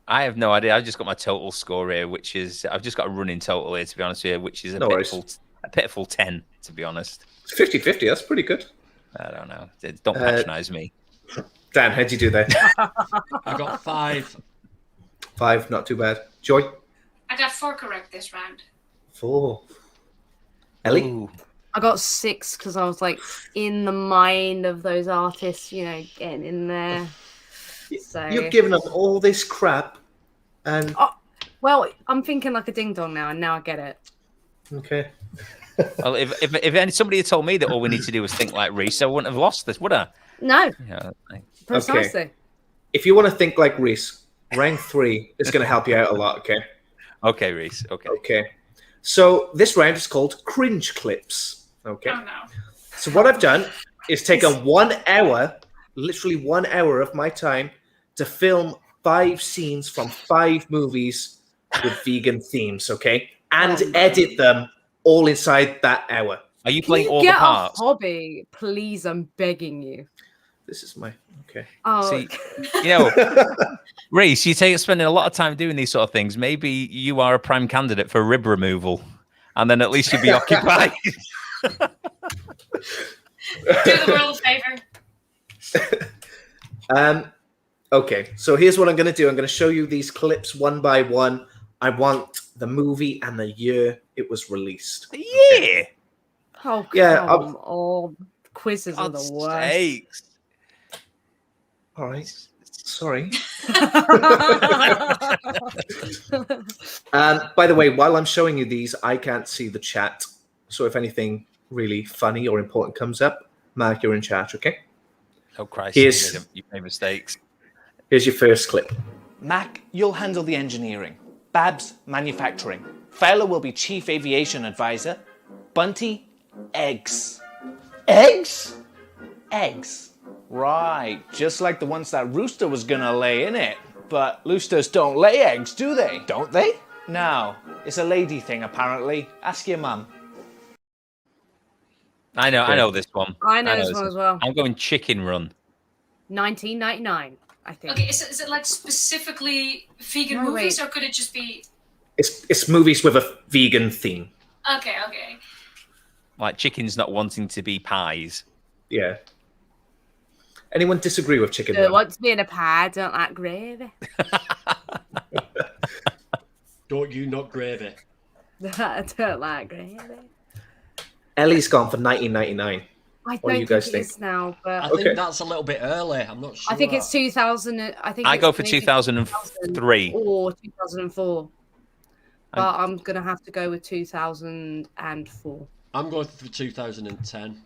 C: I have no idea. I've just got my total score here, which is I've just got a running total here, to be honest with you, which is
A: No worries.
C: a pitiful 10, to be honest.
A: It's 50-50. That's pretty good.
C: I don't know. Don't patronize me.
A: Dan, how'd you do there?
D: I got 5.
A: 5, not too bad. Joy?
E: I got 4 correct this round.
A: 4. Ellie?
C: Ooh.
B: I got 6 because I was like in the mind of those artists, getting in there. So
A: You've given them all this crap, and
B: well, I'm thinking like a ding dong now, and now I get it.
A: okay.
C: Well, if somebody had told me that all we need to do was think like Reese, I wouldn't have lost this, would I?
B: No,
C: Yeah.
B: precisely.
A: If you want to think like Reese, round 3 is going to help you out a lot. Okay.
C: Okay, Reese. Okay.
A: Okay. So this round is called Cringe Clips. Okay.
E: Oh no.
A: So what I've done is taken 1 hour, literally 1 hour of my time to film 5 scenes from 5 movies with vegan themes, okay? And edit them all inside that hour.
C: Are you
B: Can
C: playing
B: you
C: all the
B: get a
C: parts?
B: hobby, please? I'm begging you.
A: This is my, okay.
B: Oh,
C: See, Reese, you spending a lot of time doing these sort of things. Maybe you are a prime candidate for rib removal, and then at least you'll be occupied.
E: Do the world a favor.
A: Okay, so here's what I'm going to do. I'm going to show you these clips one by one. I want the movie and the year it was released.
C: Yeah.
B: oh,
A: Yeah,
B: come on. Quizzes are the
C: God's
B: worst.
C: sakes.
A: All right. Sorry. By the way, while I'm showing you these, I can't see the chat. So if anything really funny or important comes up, Mark, you're in charge, okay?
C: Oh, Christ.
A: Here's-
C: You made mistakes.
A: Here's your first clip.
F: Mac, you'll handle the engineering. Babs, manufacturing. Fowler will be chief aviation advisor. Bunty, eggs. Eggs? Eggs. Right, just like the ones that Rooster was gonna lay in it. But roosters don't lay eggs, do they? Don't they? No, it's a lady thing apparently. Ask your mum.
C: I know this one.
B: I know this one as well.
C: I'm going Chicken Run.
B: 1999, I think.
E: Okay, is it like specifically vegan
B: No,
E: movies,
B: wait.
E: or could it just be?
A: It's movies with a vegan theme.
E: Okay.
C: Like chickens not wanting to be pies.
A: Yeah. Anyone disagree with Chicken
B: Do
A: Run?
B: want to be in a pie, don't like gravy.
D: Don't you not gravy.
B: I don't like gravy.
A: Ellie's gone for 1999.
B: I
A: What do
B: don't
A: you guys
B: think
A: think?
B: it is now, but
D: I
A: Okay.
D: think that's a little bit early. I'm not sure.
B: I think it's 2000. I think
C: I
B: it's
C: go for
B: maybe
C: 2003.
B: or 2004. But I'm gonna have to go with 2004.
D: I'm going for 2010.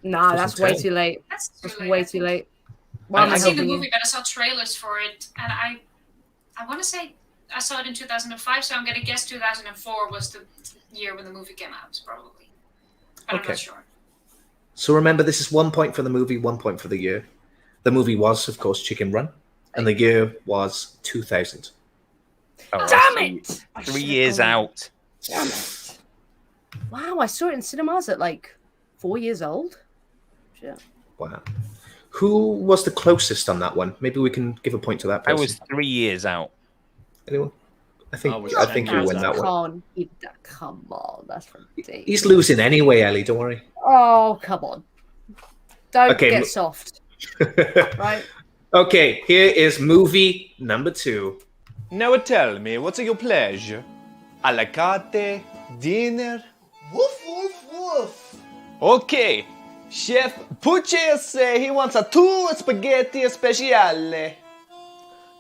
B: Nah, that's way
A: 2010.
B: too late.
E: That's
B: That's
E: too
B: way
E: late.
B: too late.
E: I
B: Why am I
E: haven't seen the
B: helping you?
E: movie, but I saw trailers for it, and I want to say I saw it in 2005, so I'm gonna guess 2004 was the year when the movie came out, probably. but I'm
A: Okay.
E: not sure.
A: So remember, this is 1 point for the movie, 1 point for the year. The movie was, of course, Chicken Run, and the year was 2000.
C: Oh,
B: Damn it!
C: 3 years out.
B: Damn it! Wow, I saw it in cinemas at like 4 years old. Shit.
A: Wow. Who was the closest on that one? Maybe we can give a point to that
C: I
A: person.
C: was 3 years out.
A: Anyone? I think
D: was
A: I
D: 10
A: think you
D: years
A: win that one.
B: Come on, that's ridiculous.
A: He's losing anyway, Ellie. Don't worry.
B: Oh, come on. Don't
A: Okay,
B: get soft. Right?
A: Okay, here is movie number 2.
F: Now tell me, what's your pleasure? A la carte, dinner? Woof, woof, woof. Okay, Chef Pucci say he wants a 2 spaghetti speciale.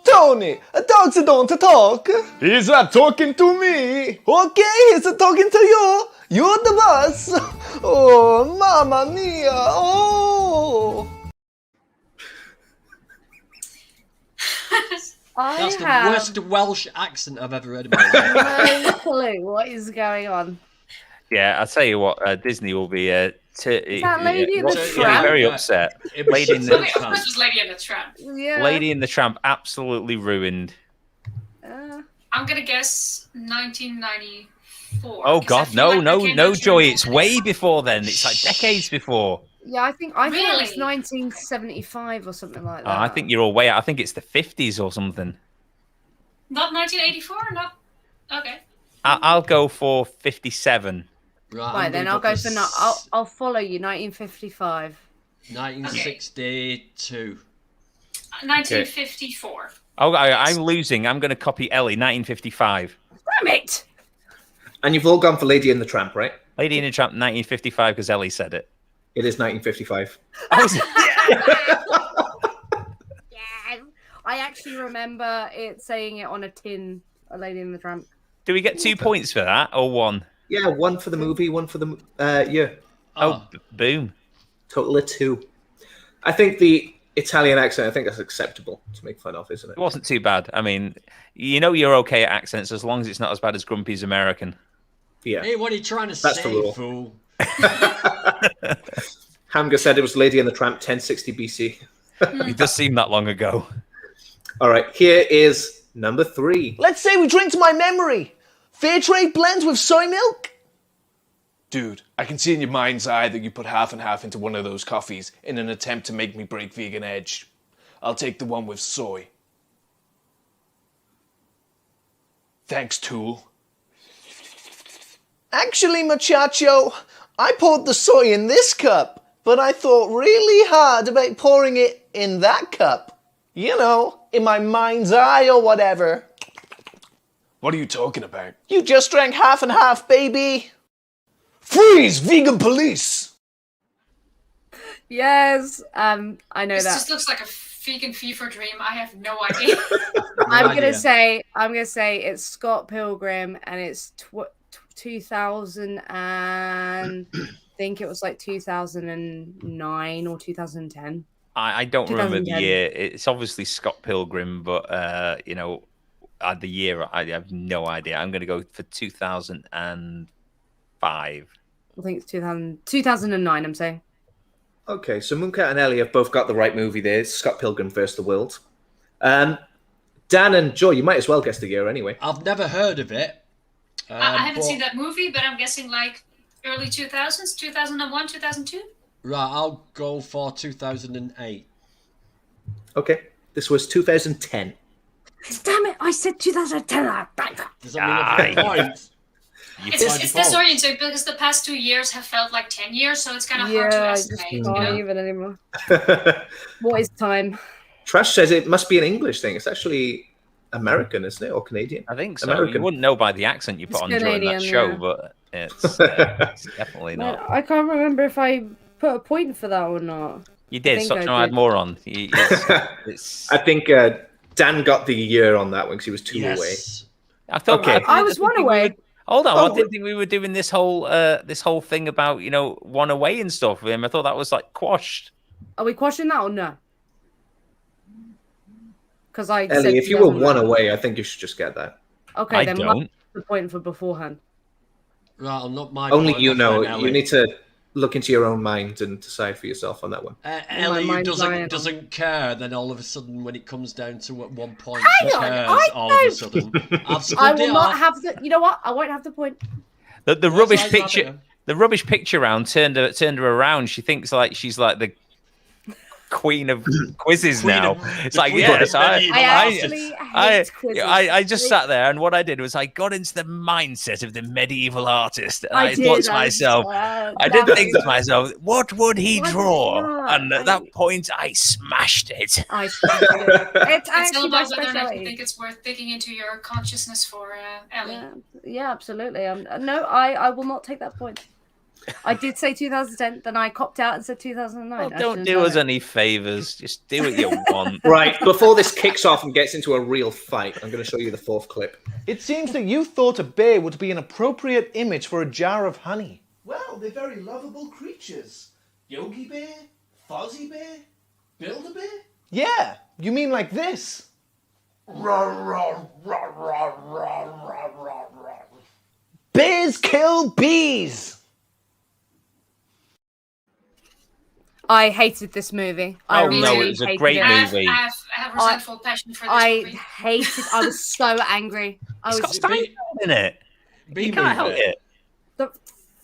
F: Tony, dogs don't talk. He's not talking to me. Okay, he's talking to you. You're the boss. Oh, mamma mia. Oh.
D: That's the
B: have
D: worst Welsh accent I've ever heard in my life.
B: no clue what is going on.
C: Yeah, I'll tell you what, Disney will be
B: that Lady in the Tramp?
C: very
D: Yeah.
C: upset.
D: It was
C: Lady in
D: shit
C: the
E: Okay, of
D: Tramp.
E: course, it was Lady and the Tramp.
B: Yeah.
C: Lady in the Tramp absolutely ruined.
E: I'm gonna guess 1994.
C: Oh
E: 'cause I
C: God,
E: feel
C: no,
E: like
C: no,
E: that came
C: no,
E: out
C: Joy!
E: during
C: It's
E: the
C: way
E: holidays.
C: before then. It's like decades before.
B: Yeah, I think it was
E: Really?
B: 1975 or something like that.
C: I think you're all way out. I think it's the 50s or something.
E: Not 1984. Not okay.
C: I'll go for 57.
B: Right, then I'll go for I'll follow you. 1955.
D: 1962.
E: 1954.
C: Oh, I'm losing. I'm going to copy Ellie. 1955.
B: Damn it!
A: And you've all gone for Lady and the Tramp, right?
C: Lady in the Tramp, 1955, because Ellie said it.
A: It is 1955.
B: Yeah, I actually remember it saying it on a tin. A Lady in the Tramp.
C: Do we get 2 points for that or 1?
A: Yeah, 1 for the movie, 1 for the year.
C: Oh, boom.
A: Total of 2. I think the Italian accent, I think that's acceptable to make fun of, isn't
C: It
A: it?
C: wasn't too bad. I mean, you know you're okay at accents as long as it's not as bad as Grumpy's American.
A: Yeah.
D: Hey, what are you trying to
A: That's the
D: say,
A: rule.
D: fool?
A: Hamga said it was Lady and the Tramp, 1060 BC.
C: It does seem that long ago.
A: All right, here is number 3.
F: Let's say we drink to my memory. Fair trade blends with soy milk. Dude, I can see in your mind's eye that you put half and half into one of those coffees in an attempt to make me break vegan edge. I'll take the one with soy. Thanks, Tool. Actually, muchacho, I poured the soy in this cup, but I thought really hard about pouring it in that cup. You know, in my mind's eye or whatever. What are you talking about? You just drank half and half, baby. Freeze, vegan police!
B: Yes, I know
E: This
B: that.
E: just looks like a vegan fever dream. I have no idea.
B: I'm
D: idea.
B: gonna say it's Scott Pilgrim, and it's 2000 and I think it was like 2009 or 2010.
C: I don't remember the
B: 2010.
C: year. It's obviously Scott Pilgrim, but you know, the year I have no idea. I'm going to go for 2005.
B: I think it's 2009. I'm saying.
A: Okay, so Mooncat and Ellie have both got the right movie there. It's Scott Pilgrim vs. the World. Dan and Joy, you might as well guess the year anyway.
D: I've never heard of it.
E: I haven't
D: but-
E: seen that movie, but I'm guessing like early 2000s, 2001, 2002.
D: Right, I'll go for 2008.
A: Okay, this was 2010.
B: Damn it! I said 2010.
D: Does that mean I've got points?
E: It's disorienting because the past 2 years have felt like 10 years, so it's kind of hard to
B: Yeah, I just
E: estimate.
B: can't
E: You know?
B: even anymore. What is time?
A: Trash says it must be an English thing. It's actually American, isn't it? Or Canadian?
C: I think so.
A: American.
C: You wouldn't know by the accent you put
B: It's
C: on during that
B: Canadian,
C: show,
B: yeah.
C: but it's definitely
B: Man,
C: not.
B: I can't remember if I put a point for that or not.
C: You did.
B: think
C: Stop
B: I
C: trying to add
B: did.
C: more on. It's,
A: I think Dan got the year on that one because he was 2 away.
D: Yes.
C: I thought.
A: Okay.
B: I was one away.
C: Hold on,
A: Oh,
C: I didn't think we were doing this whole thing about one away and stuff. I thought that was like quashed.
B: Are we quashing that or no? Because I said
A: Ellie, if you were
B: 2009.
A: 1 away, I think you should just get that.
B: Okay,
C: I
B: then
C: don't.
B: what's the point for beforehand?
D: Right, I'll not my
A: Only
D: point
A: you
D: off
A: know.
D: then, Ellie.
A: You need to look into your own mind and decide for yourself on that one.
D: Ellie, who
B: mind's lying.
D: doesn't care, then all of a sudden, when it comes down to at one point,
B: Hang
D: she
B: on,
D: cares.
B: I
D: All of a
B: don't-
D: sudden, I've
B: I
D: split
B: will
D: it
B: not
D: off.
B: have the. You know what? I won't have the point.
C: The
D: That's
C: rubbish
D: right,
C: picture.
D: Rabbit.
C: The rubbish picture round turned her around. She thinks like she's like the queen of quizzes
D: Queen
C: now.
D: of-
C: It's
D: the
C: like,
D: queen of
C: yes,
D: medieval
B: I
D: artists.
B: actually
C: I,
B: hate quizzes.
C: I just sat there, and what I did was I got into the mindset of the medieval artist. And I
B: did,
C: thought to
B: I was-
C: myself, I did
B: that
C: think
B: was-
C: to myself, what would he
B: Why did
C: draw?
B: you not?
C: And at that point, I smashed it.
B: I smashed it. It's
E: It's
B: actually
E: all
B: my
E: about whether or not you
B: specialty.
E: think it's worth digging into your consciousness for, Ellie.
B: Yeah, absolutely. No, I will not take that point. I did say 2010, then I copped out and said 2009.
C: Well,
B: I
C: don't
B: shouldn't
C: do
B: have
C: us
B: done
C: any favors. Just do what you want.
A: Right, before this kicks off and gets into a real fight, I'm going to show you the fourth clip.
F: It seems that you thought a bear would be an appropriate image for a jar of honey.
G: Well, they're very lovable creatures. Yogi Bear, Fozzie Bear, Build-A-Bear.
F: Yeah, you mean like this? Bears kill bees!
B: I hated this movie. I
C: Oh, no,
B: really
C: it was a
B: hated
C: great
B: it.
C: movie.
E: I have resentful passion for this
B: I
E: movie.
B: hated. I was so angry. I
C: It's got
B: was
C: Steinfeld in it.
D: B
C: You can't help
D: movie.
C: it.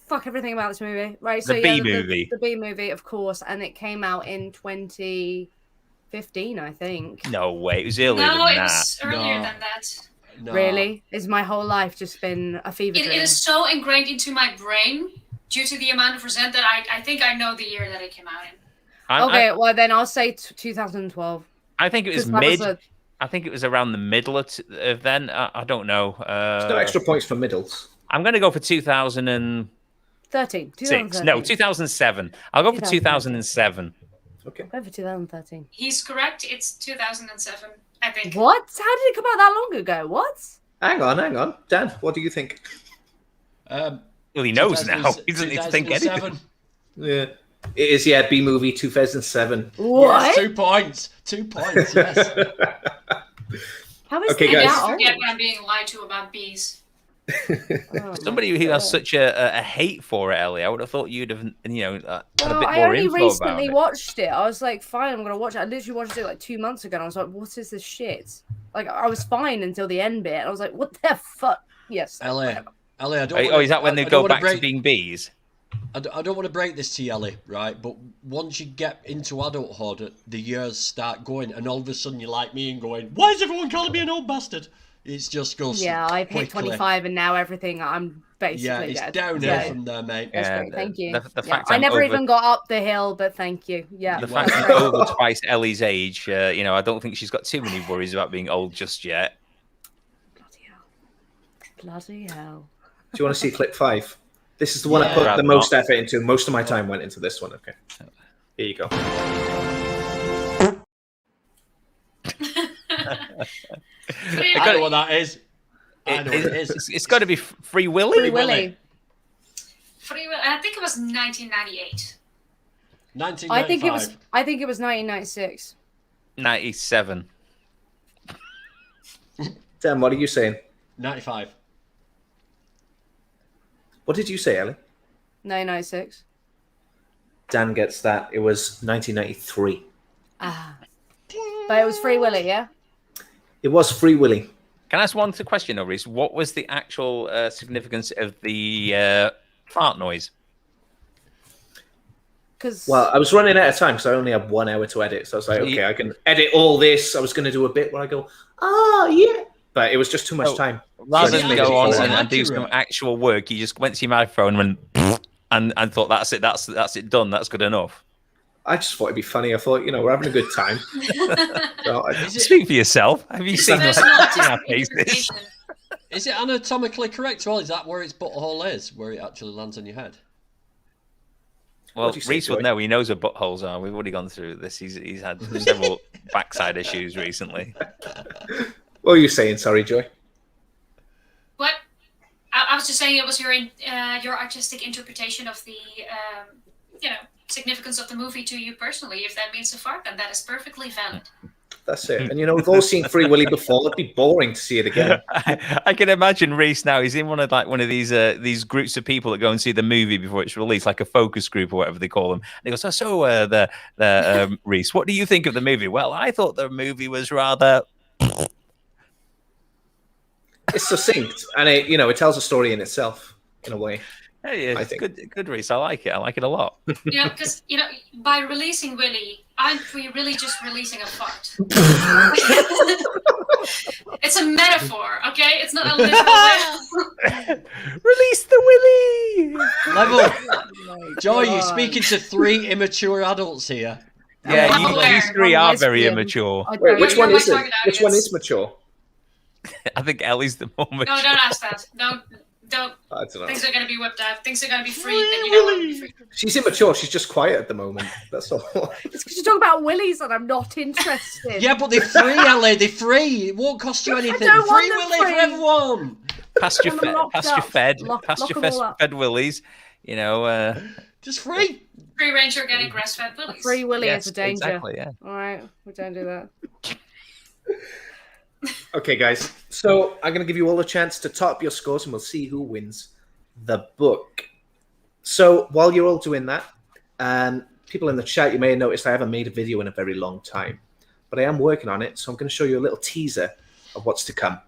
B: fuck everything about this movie. Right,
C: The B movie.
B: the B movie, of course, and it came out in 2015, I think.
C: No way. It was earlier
E: No,
C: than
E: it
C: that.
E: was earlier
D: No.
E: than that.
D: No.
B: Really, is my whole life just been a fever
E: It
B: dream?
E: is so ingrained into my brain due to the amount of resent that I think I know the year that it came out in.
B: Okay, well then I'll say 2012.
C: I think it was
B: 'Cause that
C: mid.
B: was
C: I think it was around the middle of then. I don't know.
A: There's no extra points for middles.
C: I'm going to go for 2006.
B: 2013.
C: No, 2007. I'll go for
B: 2007.
C: 2007.
A: Okay.
B: Go for 2013.
E: He's correct. It's 2007, I think.
B: What? How did it come out that long ago? What?
A: Hang on. Dan, what do you think?
C: Well, he knows now. He doesn't need to think anything.
D: 2007.
A: Yeah. It is, B movie 2007.
B: What?
D: Yes, 2 points. 2 points, yes.
B: How is
A: Okay,
B: that
A: guys.
E: I
B: that
E: forget
B: old?
E: when I'm being lied to about bees.
B: Oh,
C: Somebody who has such a hate for it, Ellie, I would have thought you'd have, had a bit
B: Well, I
C: more
B: only
C: info
B: recently
C: about it.
B: watched it. I was like, fine, I'm gonna watch it. I literally watched it like 2 months ago, and I was like, what is this shit? Like, I was fine until the end bit. And I was like, what the fuck? Yes.
D: Ellie,
B: whatever.
D: I don't
C: Oh,
D: wanna-
C: is that when
D: I
C: they
D: don't
C: go
D: wanna
C: back
D: break,
C: to being bees?
D: I don't want to break this to you, Ellie, right? But once you get into adulthood, the years start going, and all of a sudden you're like me and going, why is everyone calling me an old bastard? It's just goes
B: Yeah, I've hit
D: quickly.
B: 25, and now everything, I'm basically
D: Yeah, it's
B: dead.
D: downhill
B: Yeah.
D: from there, mate.
B: That's
C: Yeah,
B: great, thank you.
C: the
B: Yeah,
C: fact
B: I
C: I'm
B: never
C: over-
B: even got up the hill, but thank you. Yeah.
C: The
D: Wow.
C: fact that I'm over twice Ellie's age, I don't think she's got too many worries about being old just yet.
B: Bloody hell. Bloody hell.
A: Do you want to see clip 5? This is the one I
D: Yeah.
A: put the
C: Rather
A: most
C: not.
A: effort into. Most of my time went into this one. Okay. Here you go.
D: I know what that is. I know what it is.
C: It's got to be Free Willy.
B: Free Willy.
E: I think it was 1998.
D: 1995.
B: I think it was 1996.
C: 97.
A: Dan, what are you saying?
D: 95.
A: What did you say, Ellie?
B: 1996.
A: Dan gets that. It was 1993.
B: Ah. But it was Free Willy, yeah?
A: It was Free Willy.
C: Can I ask one question, though, Reese? What was the actual significance of the fart noise?
B: Because
A: Well, I was running out of time because I only had 1 hour to edit. So I was like, okay, I can edit all this. I was going to do a bit where I go, oh, yeah. But it was just too much time.
C: Rather
A: So
C: than
A: just
C: go on
A: made it
C: and do some actual work, you just went to your microphone and went and thought, that's it done. That's good enough.
A: I just thought it'd be funny. I thought, we're having a good time. So
C: Speak for yourself. Have you seen
E: There's
C: us
E: no
C: in our
E: artistic
C: faces?
E: interpretation.
D: Is it anatomically correct? Well, is that where its butthole is? Where it actually lands on your head?
C: Well,
A: What'd you say,
C: Reese would
A: Joy?
C: know. He knows where buttholes are. We've already gone through this. He's had several backside issues recently.
A: what were you saying? Sorry, Joy.
E: What? I was just saying it was your artistic interpretation of the significance of the movie to you personally. If that means a fart, then that is perfectly valid.
A: That's it. And we've all seen Free Willy before. It'd be boring to see it again.
C: I can imagine Reese now. He's in one of these groups of people that go and see the movie before it's released, like a focus group or whatever they call them. And he goes, Reese, what do you think of the movie? Well, I thought the movie was rather.
A: It's succinct, and it tells a story in itself in a way.
C: Hey, I think good, Reese. I like it. I like it a lot.
E: Because by releasing Willy, aren't we really just releasing a fart? It's a metaphor, okay? It's not a literal.
C: Release the Willy.
D: Level. Joy, you're speaking to 3 immature adults here.
C: Yeah, you 3 are very immature.
A: Wait, which one is it? Which one is mature?
C: I think Ellie's the more mature.
E: No, don't ask that. Don't.
A: I don't know.
E: Things are going to be whipped out. Things are going to be free. Then you don't want to be free.
A: She's immature. She's just quiet at the moment. That's all.
B: It's because you talk about willies and I'm not interested.
D: Yeah, but they're free, Ellie. They're free. It won't cost you anything.
B: don't want
D: Free
B: them
D: Willy
B: free.
D: for everyone.
C: Past your fed willies.
D: Just free.
E: Free range organic grass-fed willies.
B: Free willy
C: Yes,
B: is a danger.
C: exactly, yeah.
B: All right, we don't do that.
A: Okay, guys. So I'm going to give you all a chance to top your scores, and we'll see who wins the book. So while you're all doing that, people in the chat, you may have noticed I haven't made a video in a very long time, but I am working on it. So I'm going to show you a little teaser of what's to come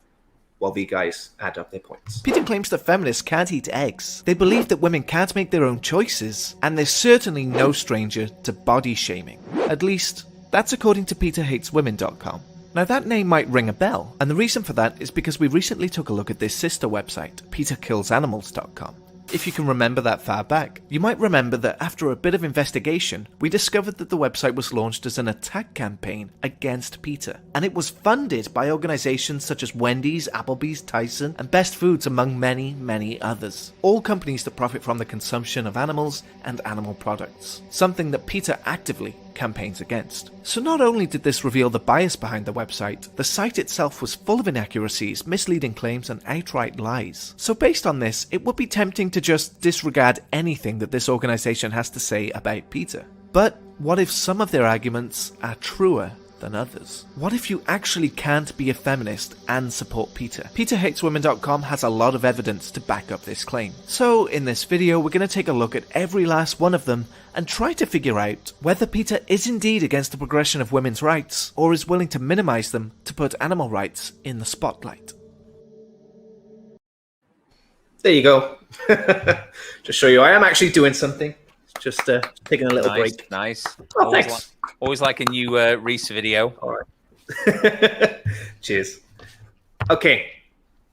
A: while the guys add up their points.
F: Peter claims that feminists can't eat eggs. They believe that women can't make their own choices, and they're certainly no stranger to body shaming. At least, that's according to PeterHatesWomen.com. Now that name might ring a bell, and the reason for that is because we recently took a look at this sister website, PeterKillsAnimals.com. If you can remember that far back, you might remember that after a bit of investigation, we discovered that the website was launched as an attack campaign against Peter, and it was funded by organisations such as Wendy's, Applebee's, Tyson, and Best Foods, among many, many others. All companies that profit from the consumption of animals and animal products, something that Peter actively campaigns against. So not only did this reveal the bias behind the website, the site itself was full of inaccuracies, misleading claims, and outright lies. So based on this, it would be tempting to just disregard anything that this organisation has to say about Peter. But what if some of their arguments are truer than others? What if you actually can't be a feminist and support Peter? PeterHatesWomen.com has a lot of evidence to back up this claim. So in this video, we're going to take a look at every last one of them and try to figure out whether Peter is indeed against the progression of women's rights or is willing to minimise them to put animal rights in the spotlight.
A: There you go. Just show you I am actually doing something. Just taking a little break.
C: Nice.
A: Oh, thanks.
C: Always like a new Reese video.
A: All right. Cheers. Okay.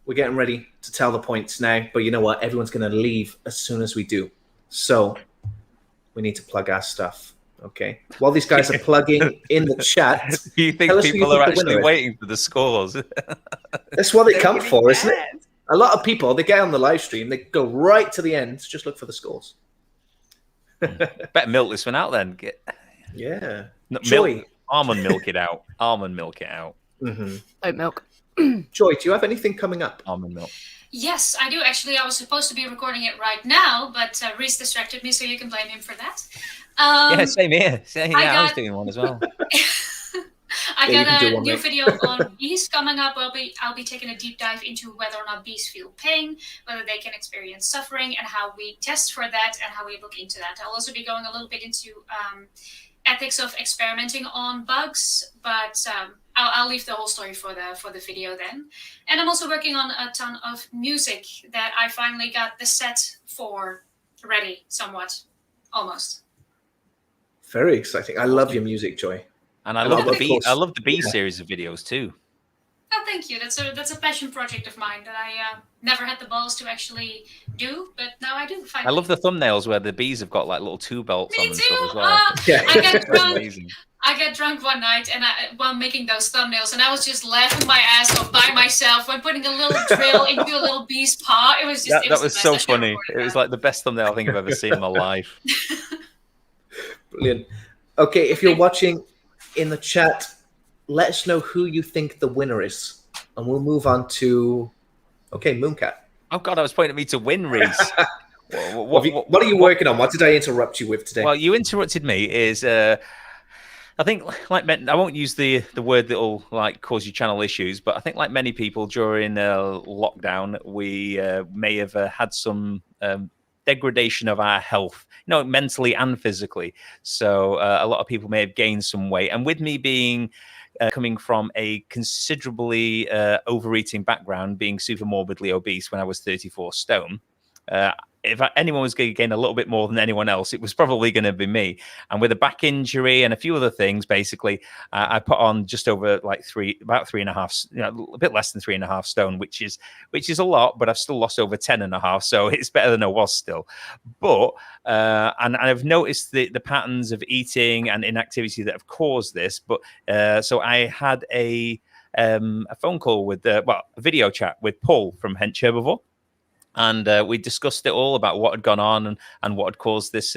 A: We're getting ready to tell the points now, but you know what? Everyone's going to leave as soon as we do. So we need to plug our stuff. Okay. While these guys are plugging in the chat,
C: do you think people are actually waiting for the scores?
A: That's what they come for, isn't it? A lot of people, they get on the live stream, they go right to the end, just look for the scores.
C: Better milk this one out then.
A: Yeah.
C: Joy. Almond milk it out. Almond milk it out.
A: Mm-hmm.
B: Oat milk.
A: Joy, do you have anything coming up?
C: Almond milk.
E: Yes, I do. Actually, I was supposed to be recording it right now, but Reese distracted me, so you can blame him for that.
C: Yeah, same here. I was doing one as well.
E: I got a new video on bees coming up. I'll be taking a deep dive into whether or not bees feel pain, whether they can experience suffering, and how we test for that and how we look into that. I'll also be going a little bit into ethics of experimenting on bugs, but I'll leave the whole story for the video then. And I'm also working on a ton of music that I finally got the set for ready, somewhat, almost.
A: Very exciting. I love your music, Joy.
C: And I love the bee series of videos too.
E: Oh, thank you. That's a passion project of mine that I never had the balls to actually do, but now I do. Finally.
C: I love the thumbnails where the bees have got like little two belts on and stuff as well.
E: I got drunk one night and while making those thumbnails, and I was just laughing my ass off by myself when putting a little drill into a little bee's paw. It was just
C: that was so funny. It was like the best thumbnail I think I've ever seen in my life.
A: Brilliant. Okay, if you're watching in the chat, let us know who you think the winner is, and we'll move on to Mooncat.
C: Oh God, I was pointing at me to win, Reese.
A: What are you working on? What did I interrupt you with today?
C: Well, you interrupted me. I think, I won't use the word that will like cause you channel issues, but I think like many people during lockdown, we may have had some degradation of our health, mentally and physically. So a lot of people may have gained some weight, and with me being coming from a considerably overeating background, being super morbidly obese when I was 34 stone. If anyone was going to gain a little bit more than anyone else, it was probably going to be me. And with a back injury and a few other things, basically, I put on just over about 3.5, a bit less than 3.5 stone, which is a lot, but I've still lost over 10.5, so it's better than I was still. But and I've noticed the patterns of eating and inactivity that have caused this. But so I had a phone call with a video chat with Paul from Hench Herbivore. And we discussed it all about what had gone on and what had caused this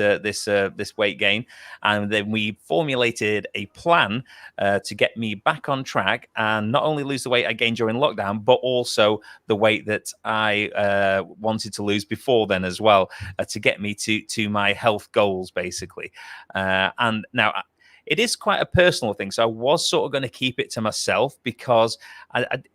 C: weight gain, and then we formulated a plan to get me back on track and not only lose the weight I gained during lockdown, but also the weight that I wanted to lose before then as well, to get me to my health goals basically. And now, it is quite a personal thing, so I was sort of going to keep it to myself because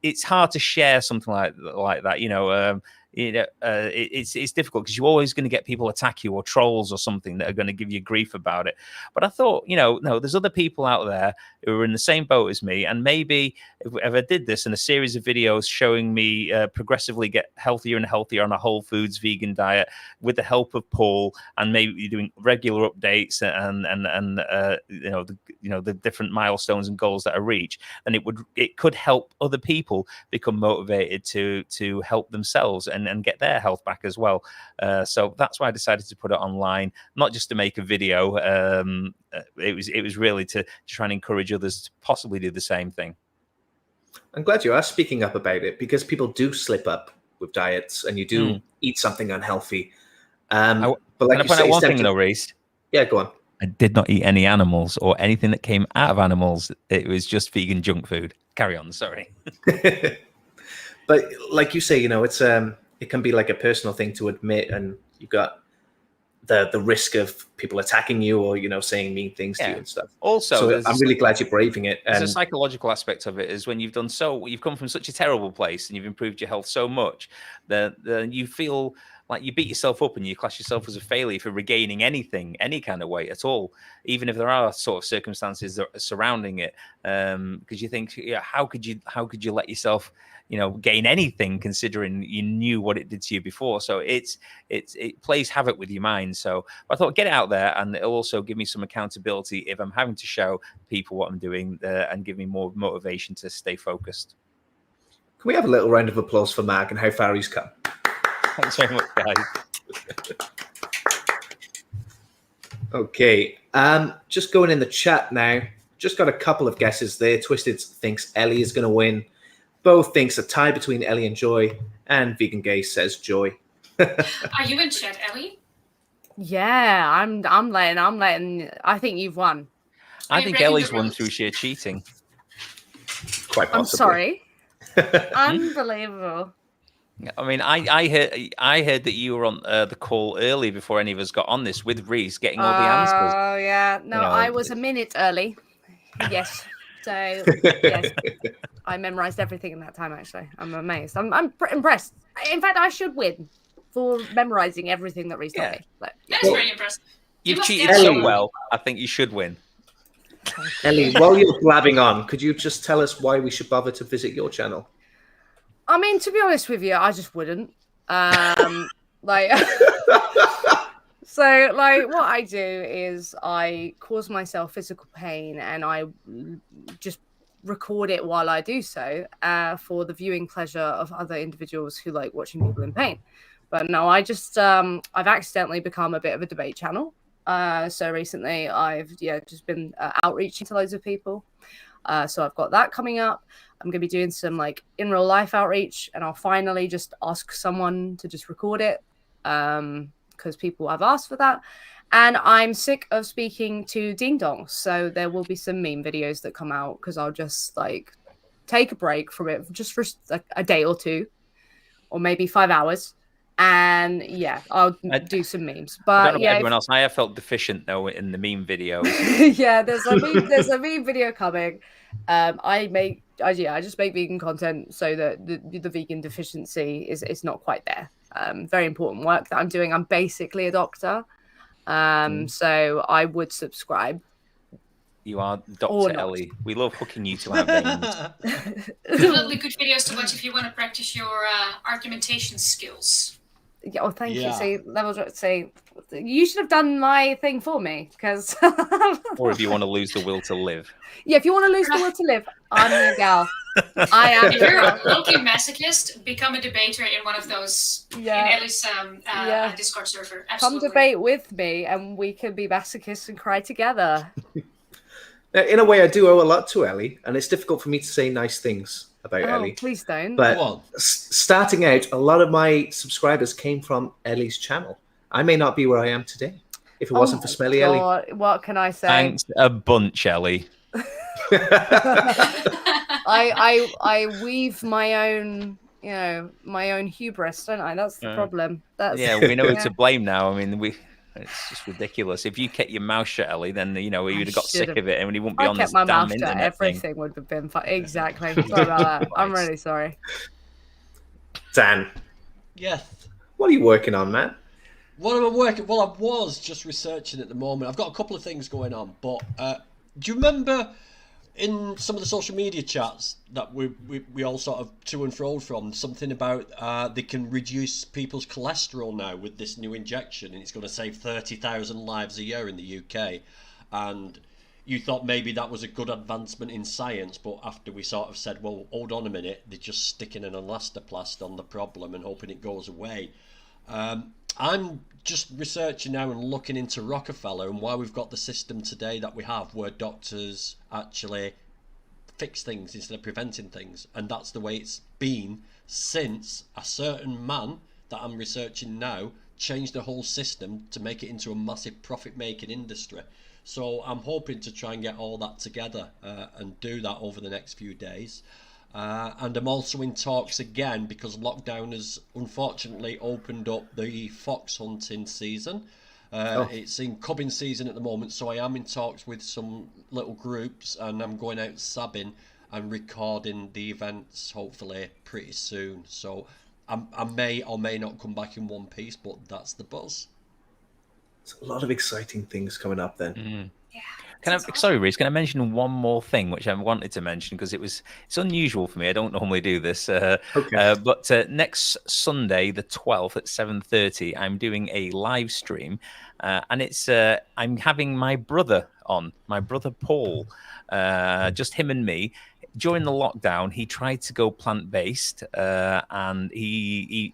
C: it's hard to share something like that. It's difficult because you're always going to get people attack you or trolls or something that are going to give you grief about it. But I thought, no, there's other people out there who are in the same boat as me, and maybe if I did this in a series of videos showing me progressively get healthier and healthier on a whole foods vegan diet with the help of Paul, and maybe doing regular updates and the different milestones and goals that I reach, then it could help other people become motivated to help themselves and get their health back as well. So that's why I decided to put it online, not just to make a video. It was really to try and encourage others to possibly do the same thing.
A: I'm glad you are speaking up about it, because people do slip up with diets and you do eat something unhealthy. But like you say,
C: one thing though, Reese.
A: Yeah, go on.
C: I did not eat any animals or anything that came out of animals. It was just vegan junk food. Carry on, sorry.
A: But like you say, it can be like a personal thing to admit, and you've got the risk of people attacking you or saying mean things to you and stuff. Also, so I'm really glad you're braving it.
C: There's a psychological aspect of it, is when you've come from such a terrible place and you've improved your health so much that you feel like you beat yourself up and you class yourself as a failure for regaining anything, any kind of weight at all, even if there are sort of circumstances that are surrounding it. Because you think, how could you let yourself, gain anything considering you knew what it did to you before? So it plays havoc with your mind. So I thought, get it out there, and it'll also give me some accountability if I'm having to show people what I'm doing, and give me more motivation to stay focused.
A: Can we have a little round of applause for Mark and how far he's come?
C: Thanks very much, guys.
A: Okay, just going in the chat now. Just got a couple of guesses there. Twisted thinks Ellie is going to win. Bo thinks a tie between Ellie and Joy, and Vegan Gay says Joy.
E: Are you in chat, Ellie?
B: Yeah, I'm letting. I think you've won.
C: I think Ellie's won through sheer cheating.
A: Quite possibly.
B: I'm sorry. Unbelievable.
C: I mean, I heard that you were on the call early before any of us got on this with Reese, getting all the answers.
B: Oh yeah, no, I was a minute early. Yes, so yes, I memorized everything in that time. Actually, I'm amazed. I'm impressed. In fact, I should win for memorizing everything that Reese told me. But,
E: yeah. That's very impressive.
C: You've cheated so well. I think you should win.
A: Ellie, while you're blabbing on, could you just tell us why we should bother to visit your channel?
B: I mean, to be honest with you, I just wouldn't. So, what I do is I cause myself physical pain, and I just record it while I do so, for the viewing pleasure of other individuals who like watching people in pain. But no, I just I've accidentally become a bit of a debate channel. So recently, I've just been outreaching to loads of people. So I've got that coming up. I'm going to be doing some in real life outreach, and I'll finally just ask someone to just record it, because people have asked for that. And I'm sick of speaking to ding dongs. So there will be some meme videos that come out, because I'll just take a break from it just for a day or two, or maybe 5 hours, And yeah, I'll do some memes. But
C: I don't know
B: yeah,
C: about everyone else. I have felt deficient though in the meme videos.
B: yeah, there's a meme video coming. I just make vegan content so that the vegan deficiency is not quite there. Very important work that I'm doing. I'm basically a doctor. So I would subscribe.
C: You are Dr. Ellie. We love hooking you to our veins.
E: Definitely good videos to watch if you want to practice your argumentation skills.
B: Yeah, oh, thank you. Say you should have done my thing for me, because.
C: Or if you want to lose the will to live.
B: Yeah, if you want to lose the will to live, I'm your gal. I am.
E: If you're a low-key masochist, become a debater in one of those.
B: Yeah.
E: In Ellie's Discord server. Absolutely.
B: Come debate with me, and we can be masochists and cry together.
A: In a way, I do owe a lot to Ellie, and it's difficult for me to say nice things about Ellie.
B: Please don't.
A: But starting out, a lot of my subscribers came from Ellie's channel. I may not be where I am today if it wasn't for Smelly Ellie.
B: What can I say?
C: Thanks a bunch, Ellie.
B: I weave my own, my own hubris, don't I? That's the problem.
C: We know who to blame now. I mean, it's just ridiculous. If you kept your mouth shut, Ellie, then we would have got sick of it, and we wouldn't be on this damn internet. I kept my mouth shut. Everything
B: would have been fine. Exactly. Sorry about that. I'm really sorry.
A: Dan.
D: Yes.
A: What are you working on, man?
D: What am I working? Well, I was just researching at the moment. I've got a couple of things going on, but do you remember in some of the social media chats that we all sort of to and fro from, something about they can reduce people's cholesterol now with this new injection, and it's going to save 30,000 lives a year in the UK, and you thought maybe that was a good advancement in science, but after we sort of said, well, hold on a minute, they're just sticking an elastoplast on the problem and hoping it goes away. I'm just researching now and looking into Rockefeller and why we've got the system today that we have, where doctors actually fix things instead of preventing things. And that's the way it's been since a certain man that I'm researching now changed the whole system to make it into a massive profit-making industry. So I'm hoping to try and get all that together and do that over the next few days. And I'm also in talks again, because lockdown has unfortunately opened up the fox hunting season. It's in cubbing season at the moment, so I am in talks with some little groups, and I'm going out sabbing and recording the events hopefully pretty soon. So I may or may not come back in one piece, but that's the buzz.
A: There's a lot of exciting things coming up then.
C: Mm. Yeah. Sorry, Reese, can I mention one more thing which I wanted to mention, because it's unusual for me. I don't normally do this. But next Sunday, the 12th at 7:30, I'm doing a live stream, and it's I'm having my brother on, my brother Paul, just him and me. During the lockdown, he tried to go plant-based, and he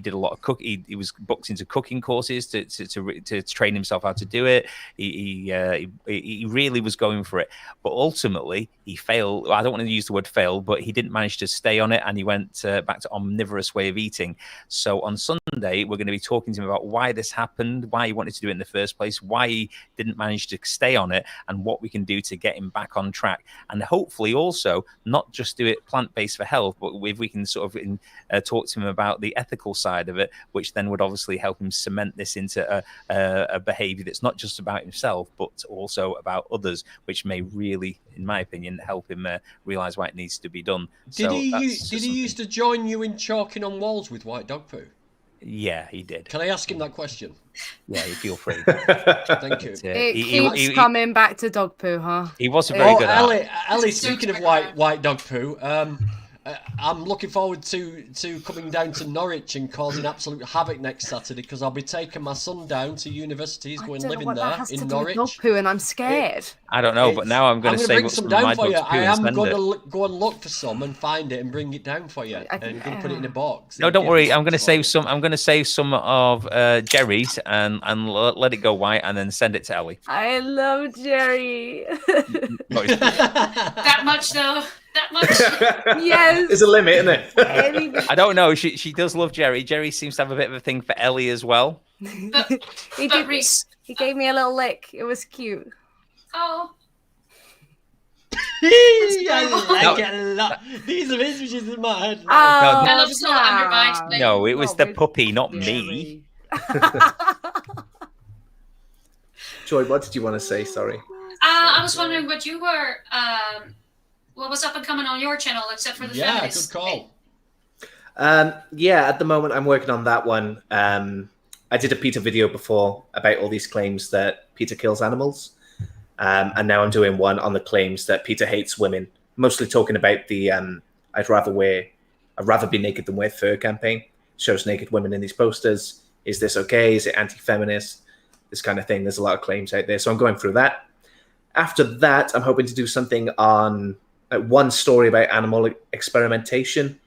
C: did a lot of cook. He was booked into cooking courses to train himself how to do it. He really was going for it, but ultimately he failed. I don't want to use the word fail, but he didn't manage to stay on it, and he went back to omnivorous way of eating. So on Sunday, we're going to be talking to him about why this happened, why he wanted to do it in the first place, why he didn't manage to stay on it, and what we can do to get him back on track, and hopefully also not just do it plant-based for health, but if we can sort of talk to him about the ethical side of it, which then would obviously help him cement this into a behavior that's not just about himself, but also about others, which may really, in my opinion, help him realize why it needs to be done.
D: Did he used to join you in chalking on walls with white dog poo?
C: Yeah, he did.
D: Can I ask him that question?
C: Yeah, you feel free.
D: Thank you.
B: It keeps coming back to dog poo, huh?
C: He was a very good
D: Ellie, speaking of white dog poo, I'm looking forward to coming down to Norwich and causing absolute havoc next Saturday, because I'll be taking my son down to university. He's going living there in Norwich.
B: Dog poo, and I'm scared.
C: I don't know, but now I'm going to save
D: some down for you. I am going to go and look for some and find it and bring it down for you, and I'm going to put it in a box.
C: No, don't worry. I'm going to save some. I'm going to save some of Jerry's and let it go white, and then send it to Ellie.
B: I love Jerry.
E: That much though. That much?
B: Yes.
A: There's a limit, isn't it?
C: I don't know. She does love Jerry. Jerry seems to have a bit of a thing for Ellie as well.
B: He gave me a little lick. It was cute.
E: Oh.
D: I like it a lot. These are images in my head.
E: I love this little underbite. Like,
C: No, it was the
B: with
C: puppy, not me.
A: Joy, what did you want to say? Sorry.
E: I was wondering what you were, what was up and coming on your channel, except for the feminist.
D: Good call.
A: Yeah, at the moment I'm working on that one. I did a PETA video before about all these claims that PETA kills animals. And now I'm doing one on the claims that PETA hates women, mostly talking about the I'd rather be naked than wear fur campaign. Shows naked women in these posters. Is this okay? Is it anti-feminist? This kind of thing. There's a lot of claims out there. So I'm going through that. After that, I'm hoping to do something on one story about animal experimentation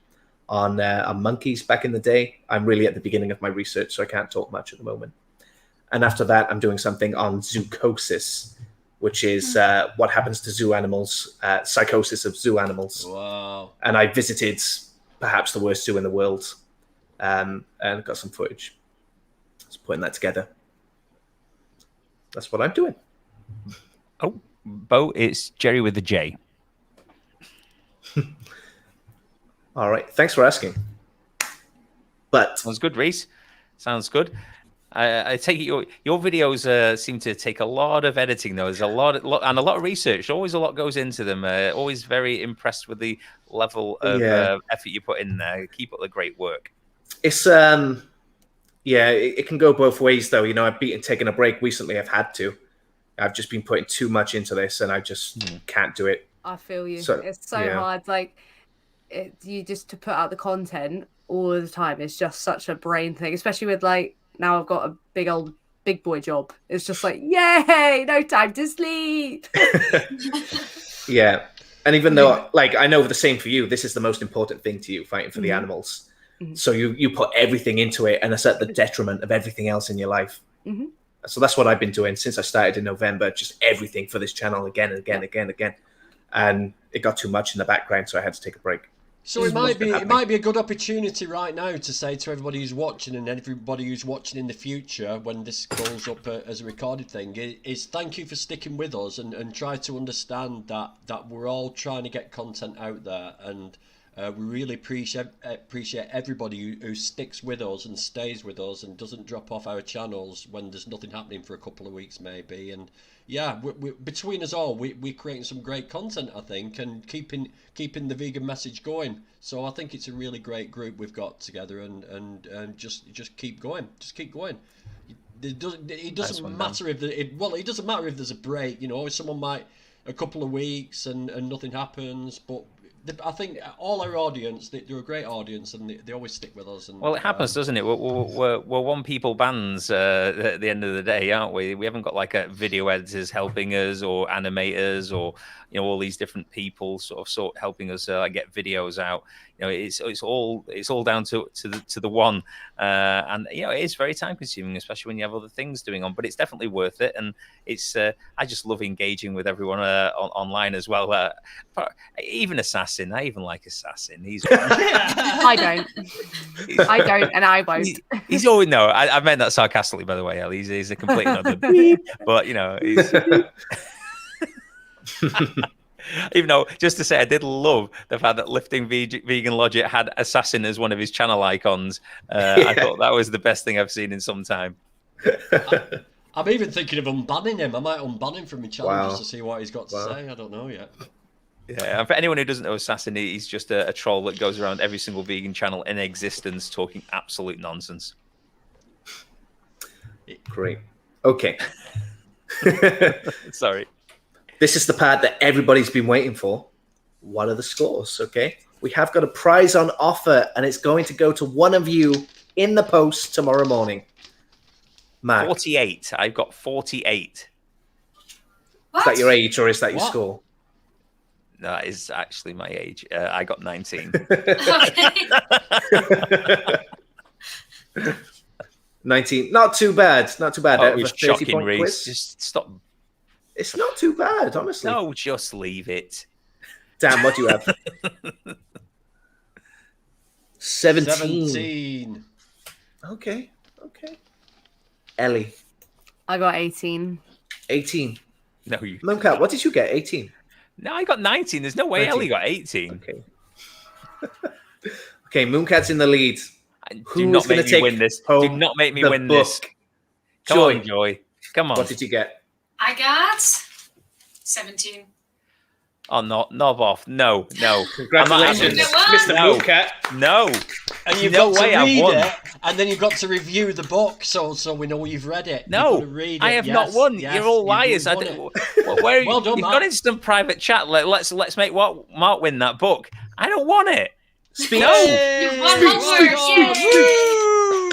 A: on monkeys back in the day. I'm really at the beginning of my research, so I can't talk much at the moment. And after that, I'm doing something on zoochosis, which is what happens to zoo animals, psychosis of zoo animals.
D: Wow.
A: And I visited perhaps the worst zoo in the world and got some footage. Just putting that together. That's what I'm doing.
C: Oh, Bo, it's Jerry with the J.
A: All right. Thanks for asking. But
C: Sounds good, Reese. Sounds good. I take it your videos seem to take a lot of editing, though. There's a lot and a lot of research. Always a lot goes into them. Always very impressed with the level of effort you put in there. Keep up the great work.
A: It's it can go both ways, though. You know, I've been taking a break recently. I've had to. I've just been putting too much into this, and I just can't do it.
B: I feel you.
A: So,
B: it's so hard. Like, you just to put out the content all the time. It's just such a brain thing, especially with like now I've got a big boy job. It's just like, yay, no time to sleep.
A: Yeah, and even though, like, I know the same for you. This is the most important thing to you, fighting for the animals. So you put everything into it, and it's at the detriment of everything else in your life. So that's what I've been doing since I started in November. Just everything for this channel again and again. And it got too much in the background, so I had to take a break.
D: So it might be a good opportunity right now to say to everybody who's watching and everybody who's watching in the future when this goes up as a recorded thing is thank you for sticking with us and try to understand that we're all trying to get content out there, and we really appreciate everybody who sticks with us and stays with us and doesn't drop off our channels when there's nothing happening for a couple of weeks maybe. And yeah, we between us all, we're creating some great content, I think, and keeping the vegan message going. So I think it's a really great group we've got together, and just keep going, It doesn't matter if it doesn't matter if there's a break. You know, someone might a couple of weeks and nothing happens, but I think all our audience, they're a great audience, and they always stick with us. And,
C: well, it happens, doesn't it? We're one people bands at the end of the day, aren't we? We haven't got like a video editors helping us, or animators, or all these different people sort of helping us get videos out. It's all down to the one, and it is very time consuming, especially when you have other things doing on. But it's definitely worth it, and it's I just love engaging with everyone online as well. Even Assassin, I even like Assassin. He's
B: I don't, and I won't.
C: He's always I meant that sarcastically, by the way. Ellie. He's a complete another, but he's. Even though, just to say, I did love the fact that Lifting Vegan Logic had Assassin as one of his channel icons. I thought that was the best thing I've seen in some time.
D: I'm even thinking of unbanning him. I might unban him from my channel just to see what he's got to say. I don't know yet.
C: Yeah, for anyone who doesn't know Assassin, he's just a troll that goes around every single vegan channel in existence talking absolute nonsense.
A: Great. Okay.
C: Sorry.
A: This is the part that everybody's been waiting for. What are the scores? Okay. We have got a prize on offer, and it's going to go to one of you in the post tomorrow morning. Mark.
C: 48. I've got 48.
E: What?
A: Is that your age, or is that your score?
C: No, that is actually my age. I got 19.
E: Okay.
A: 19. Not too bad. Not too bad.
C: Oh, it was shocking, Reese. Just stop.
A: It's not too bad, honestly.
C: No, just leave it.
A: Dan, what do you have? 17. Okay. Ellie.
B: I got 18.
A: 18.
C: No, you.
A: Mumcat, what did you get? 18.
C: No, I got 19. There's no way
A: 19.
C: Ellie got 18.
A: Okay. Okay, Mooncat's in the lead.
C: Do not make me win this. Do not make me win this. Come on, Joy. Come on.
A: What did you get?
E: I got 17.
C: Oh, knob off. No.
A: Congratulations, Mr. Mooncat.
C: No.
D: And you've
C: no
D: got
C: way
D: to
C: I've
D: read
C: won.
D: it, and then you've got to review the book, so we know you've read it.
C: No,
D: You've got to read it.
C: I have not won.
D: Yes,
C: You're all
D: you've
C: liars.
D: won it.
C: Where
D: Well done,
C: you've
D: Mark.
C: got into some private chat. Let's make Mark win that book. I don't want it.
A: Speak.
C: No.
E: You won homework. Yay!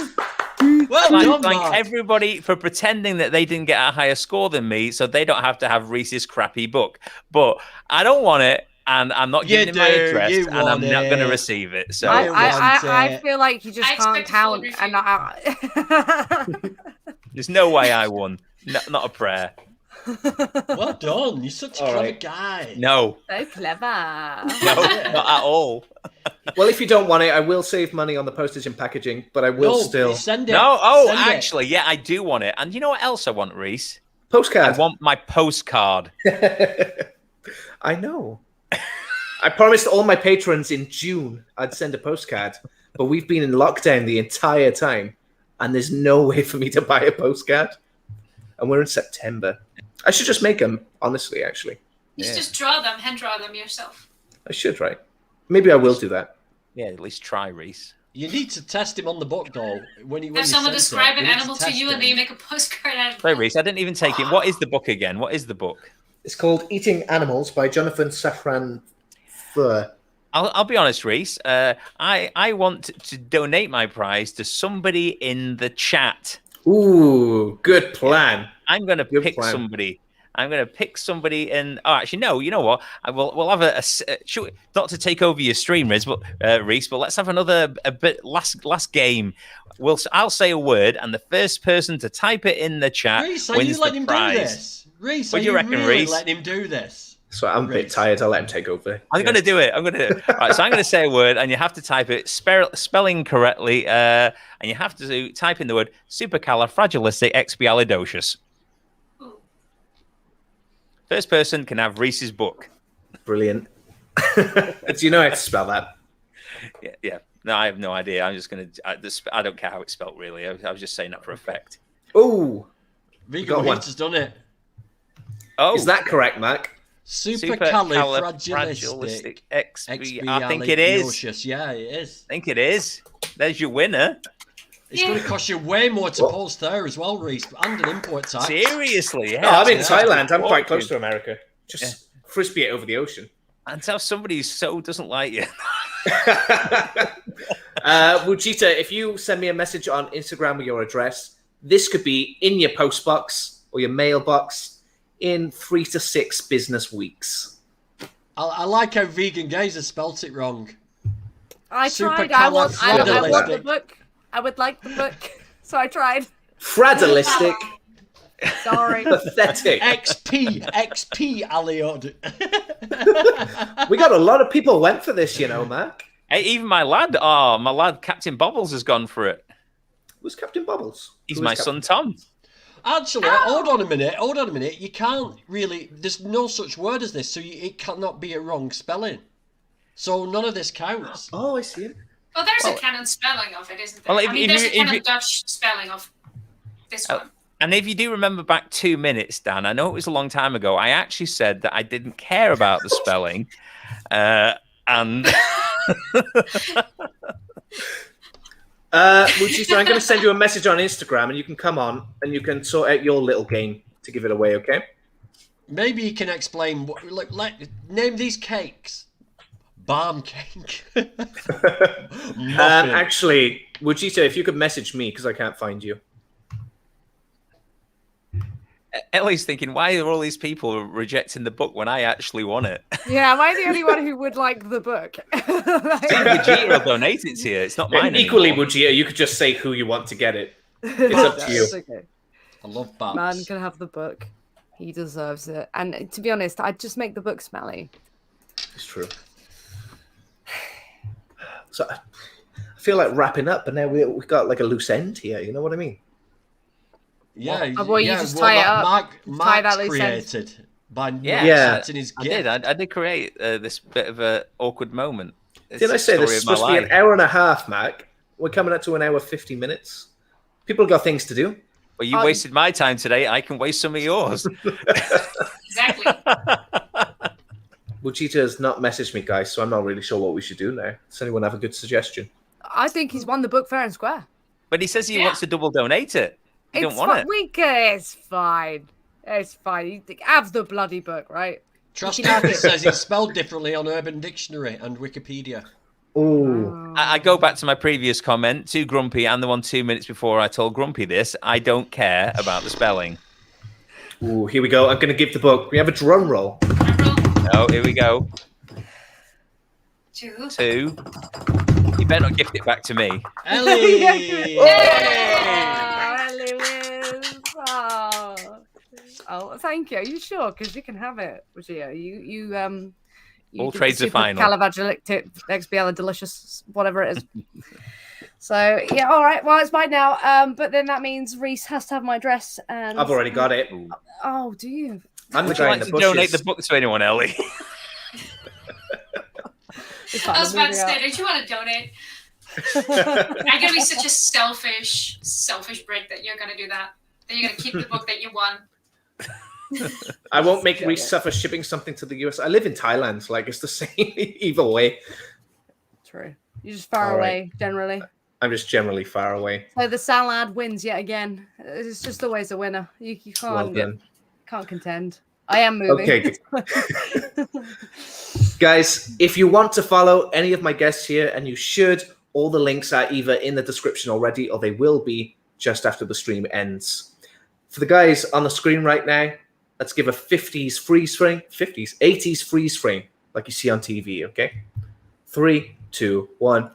D: Well done,
C: Thank
D: Mark.
C: everybody for pretending that they didn't get a higher score than me, so they don't have to have Reese's crappy book. But I don't want it, and I'm not giving him my address, and I'm not going to receive it. So
B: I feel like you just
E: I
B: can't
E: expect a full
B: count.
E: review.
B: And
C: there's no way I won. No, not a prayer.
D: Well done. You're such a
A: All
D: clever
A: right.
D: guy.
C: No,
B: so clever.
C: no, not at all.
A: Well, if you don't want it, I will save money on the postage and packaging, but I will still.
D: Send it.
C: No,
D: Send it.
C: actually, yeah, I do want it. And you know what else I want, Reese?
A: Postcard.
C: I want my postcard.
A: I know. I promised all my patrons in June I'd send a postcard, but we've been in lockdown the entire time, and there's no way for me to buy a postcard. And we're in September. I should just make them, honestly, actually.
E: You should just hand draw them yourself.
A: I should, right? Maybe I will do that.
C: Yeah, at least try, Reese.
D: You need to test him on the book, though. When
E: Have someone describe an animal to you, and then you
D: they
E: make a postcard out of
C: Sorry,
E: it.
C: Reese, I didn't even take it. What is the book again? What is the book?
A: It's called Eating Animals by Jonathan Safran Foer.
C: I'll be honest, Reese. I want to donate my prize to somebody in the chat.
A: Ooh, good plan.
C: I'm going to pick
A: plan.
C: somebody. I'm going to pick somebody in. Oh, actually, no. You know what? We'll have not to take over your stream, Reese, but let's have last game. I'll say a word, and the first person to type it in the chat
D: Reese, are
C: wins
D: you letting him
C: the prize.
D: do this? Reese,
C: What
D: are
C: do you reckon,
D: really
C: Reese?
D: letting him do this?
A: So I'm a bit
D: Reese.
A: tired. I'll let him take over.
C: I'm going to do it. All right, so I'm going to say a word, and you have to type it spelling correctly, and you have to type in the word supercalifragilisticexpialidocious.
E: Ooh.
C: First person can have Reese's book.
A: Brilliant. Do you know how to spell that?
C: Yeah. No, I have no idea. I'm just going to... I don't care how it's spelled, really. I was just saying that for effect.
A: Ooh.
D: Vegan
A: got one.
D: Wheat has done it.
C: Oh.
A: Is that correct, Mac?
D: Supercalifragilistic.
C: I think it is.
D: Yeah, it is.
C: I think it is. There's your winner.
D: It's going to cost you way more to post there as well, Reese, and an import tax.
C: Seriously, yeah.
A: No, I'm in
C: Yeah.
A: Thailand. I'm quite close to America. Just frisbee it over the ocean.
C: And tell somebody who so doesn't like you.
A: Wujita, if you send me a message on Instagram with your address, this could be in your postbox or your mailbox in 3 to 6 business weeks.
D: I like how Vegan Gaze has spelt it wrong.
B: I tried. I want the
D: Supercalifragilistic.
B: book. I would like the book. So I tried.
A: Fragilistic.
B: Sorry.
A: Pathetic.
D: XP, Aliod.
A: We got a lot of people went for this, you know, Mac.
C: Hey, even my lad, Captain Bobbles has gone for it.
A: Who's Captain Bubbles?
C: He's
A: Who
C: my
A: is
C: son, Tom.
D: Actually, hold on a minute. You can't really... There's no such word as this, so it cannot be a wrong spelling. So none of this counts.
A: Oh, I see it.
E: Well, there's a canon spelling of it, isn't there?
C: Well,
E: there's a canon Dutch spelling of this one.
C: And if you do remember back 2 minutes, Dan, I know it was a long time ago, I actually said that I didn't care about the spelling. And...
A: Wujita, I'm going to send you a message on Instagram, and you can come on and you can sort out your little game to give it away, okay?
D: Maybe you can explain name these cakes. Balm cake.
A: Actually, Wujita, if you could message me because I can't find you.
C: Ellie's thinking, why are all these people rejecting the book when I actually want it?
B: Yeah, am I the only one who would like the book?
C: Vegeta will donate it to you. It's not mine
A: And equally,
C: anymore.
A: Wujita, you could just say who you want to get it. It's up to you.
B: It's okay.
D: I love Babs.
B: Man can have the book. He deserves it. And to be honest, I'd just make the book smelly.
A: It's true. So I feel like wrapping up, but now we've got like a loose end here. You know what I mean?
D: Yeah,
B: Well, you just tie it up.
D: Mark
B: Tie that loose end.
D: created. by not
C: Yeah,
D: accepting his
C: I
D: gift.
C: did. I did create this bit of an awkward moment. It's
A: Didn't I say
C: the
A: this
C: story
A: is
C: of my
A: supposed to be an
C: life.
A: hour and a half, Mac? We're coming up to an hour 50 minutes. People got things to do.
C: Well, you wasted my time today. I can waste some of yours.
E: Exactly.
A: Mujita has not messaged me, guys, so I'm not really sure what we should do now. Does anyone have a good suggestion?
B: I think he's won the book fair and square.
C: But he says he
E: Yeah.
C: wants to double donate it. You don't want it.
B: It's fine. It's fine. Have the bloody book, right?
D: Trust Market says it's spelled differently on Urban Dictionary and Wikipedia.
A: Ooh.
C: I go back to my previous comment to Grumpy and the one 2 minutes before I told Grumpy this. I don't care about the spelling.
A: Ooh, here we go. I'm going to give the book. We have a drum roll.
C: Oh, here we go.
E: 2.
C: 2. You better not gift it back to me.
D: Ellie!
B: Ellie wins. Oh, thank you. Are you sure? Because you can have it, Regina. You
C: All
B: did the
C: trades are
B: super
C: final.
B: Calavagilictic, whatever it is. So yeah, all right. Well, it's mine now. But then that means Reese has to have my address. And
A: I've already got it.
B: Oh, do you?
A: I'm the
C: Would you
A: guy in
C: like
A: the
C: to donate
A: bushes.
C: the book to anyone, Ellie?
B: It's
E: I
B: fine,
E: was
B: I'm
E: about to
B: moving
E: say,
B: out.
E: don't you want to donate? I'm gonna be such a selfish brick that you're gonna do that. That you're gonna keep the book that you won.
A: I won't make Reese suffer shipping something to the US. I live in Thailand, so like it's the same either way.
B: True. You're just far
A: All right.
B: away, generally.
A: I'm just generally far away.
B: So the salad wins yet again. It's just always a winner. You
A: Well
B: can't
A: done.
B: can't contend. I am moving.
A: Okay. Guys, if you want to follow any of my guests here, and you should, all the links are either in the description already or they will be just after the stream ends. For the guys on the screen right now, let's give a 50s freeze frame, 80s freeze frame, like you see on TV, okay? 3, 2, 1.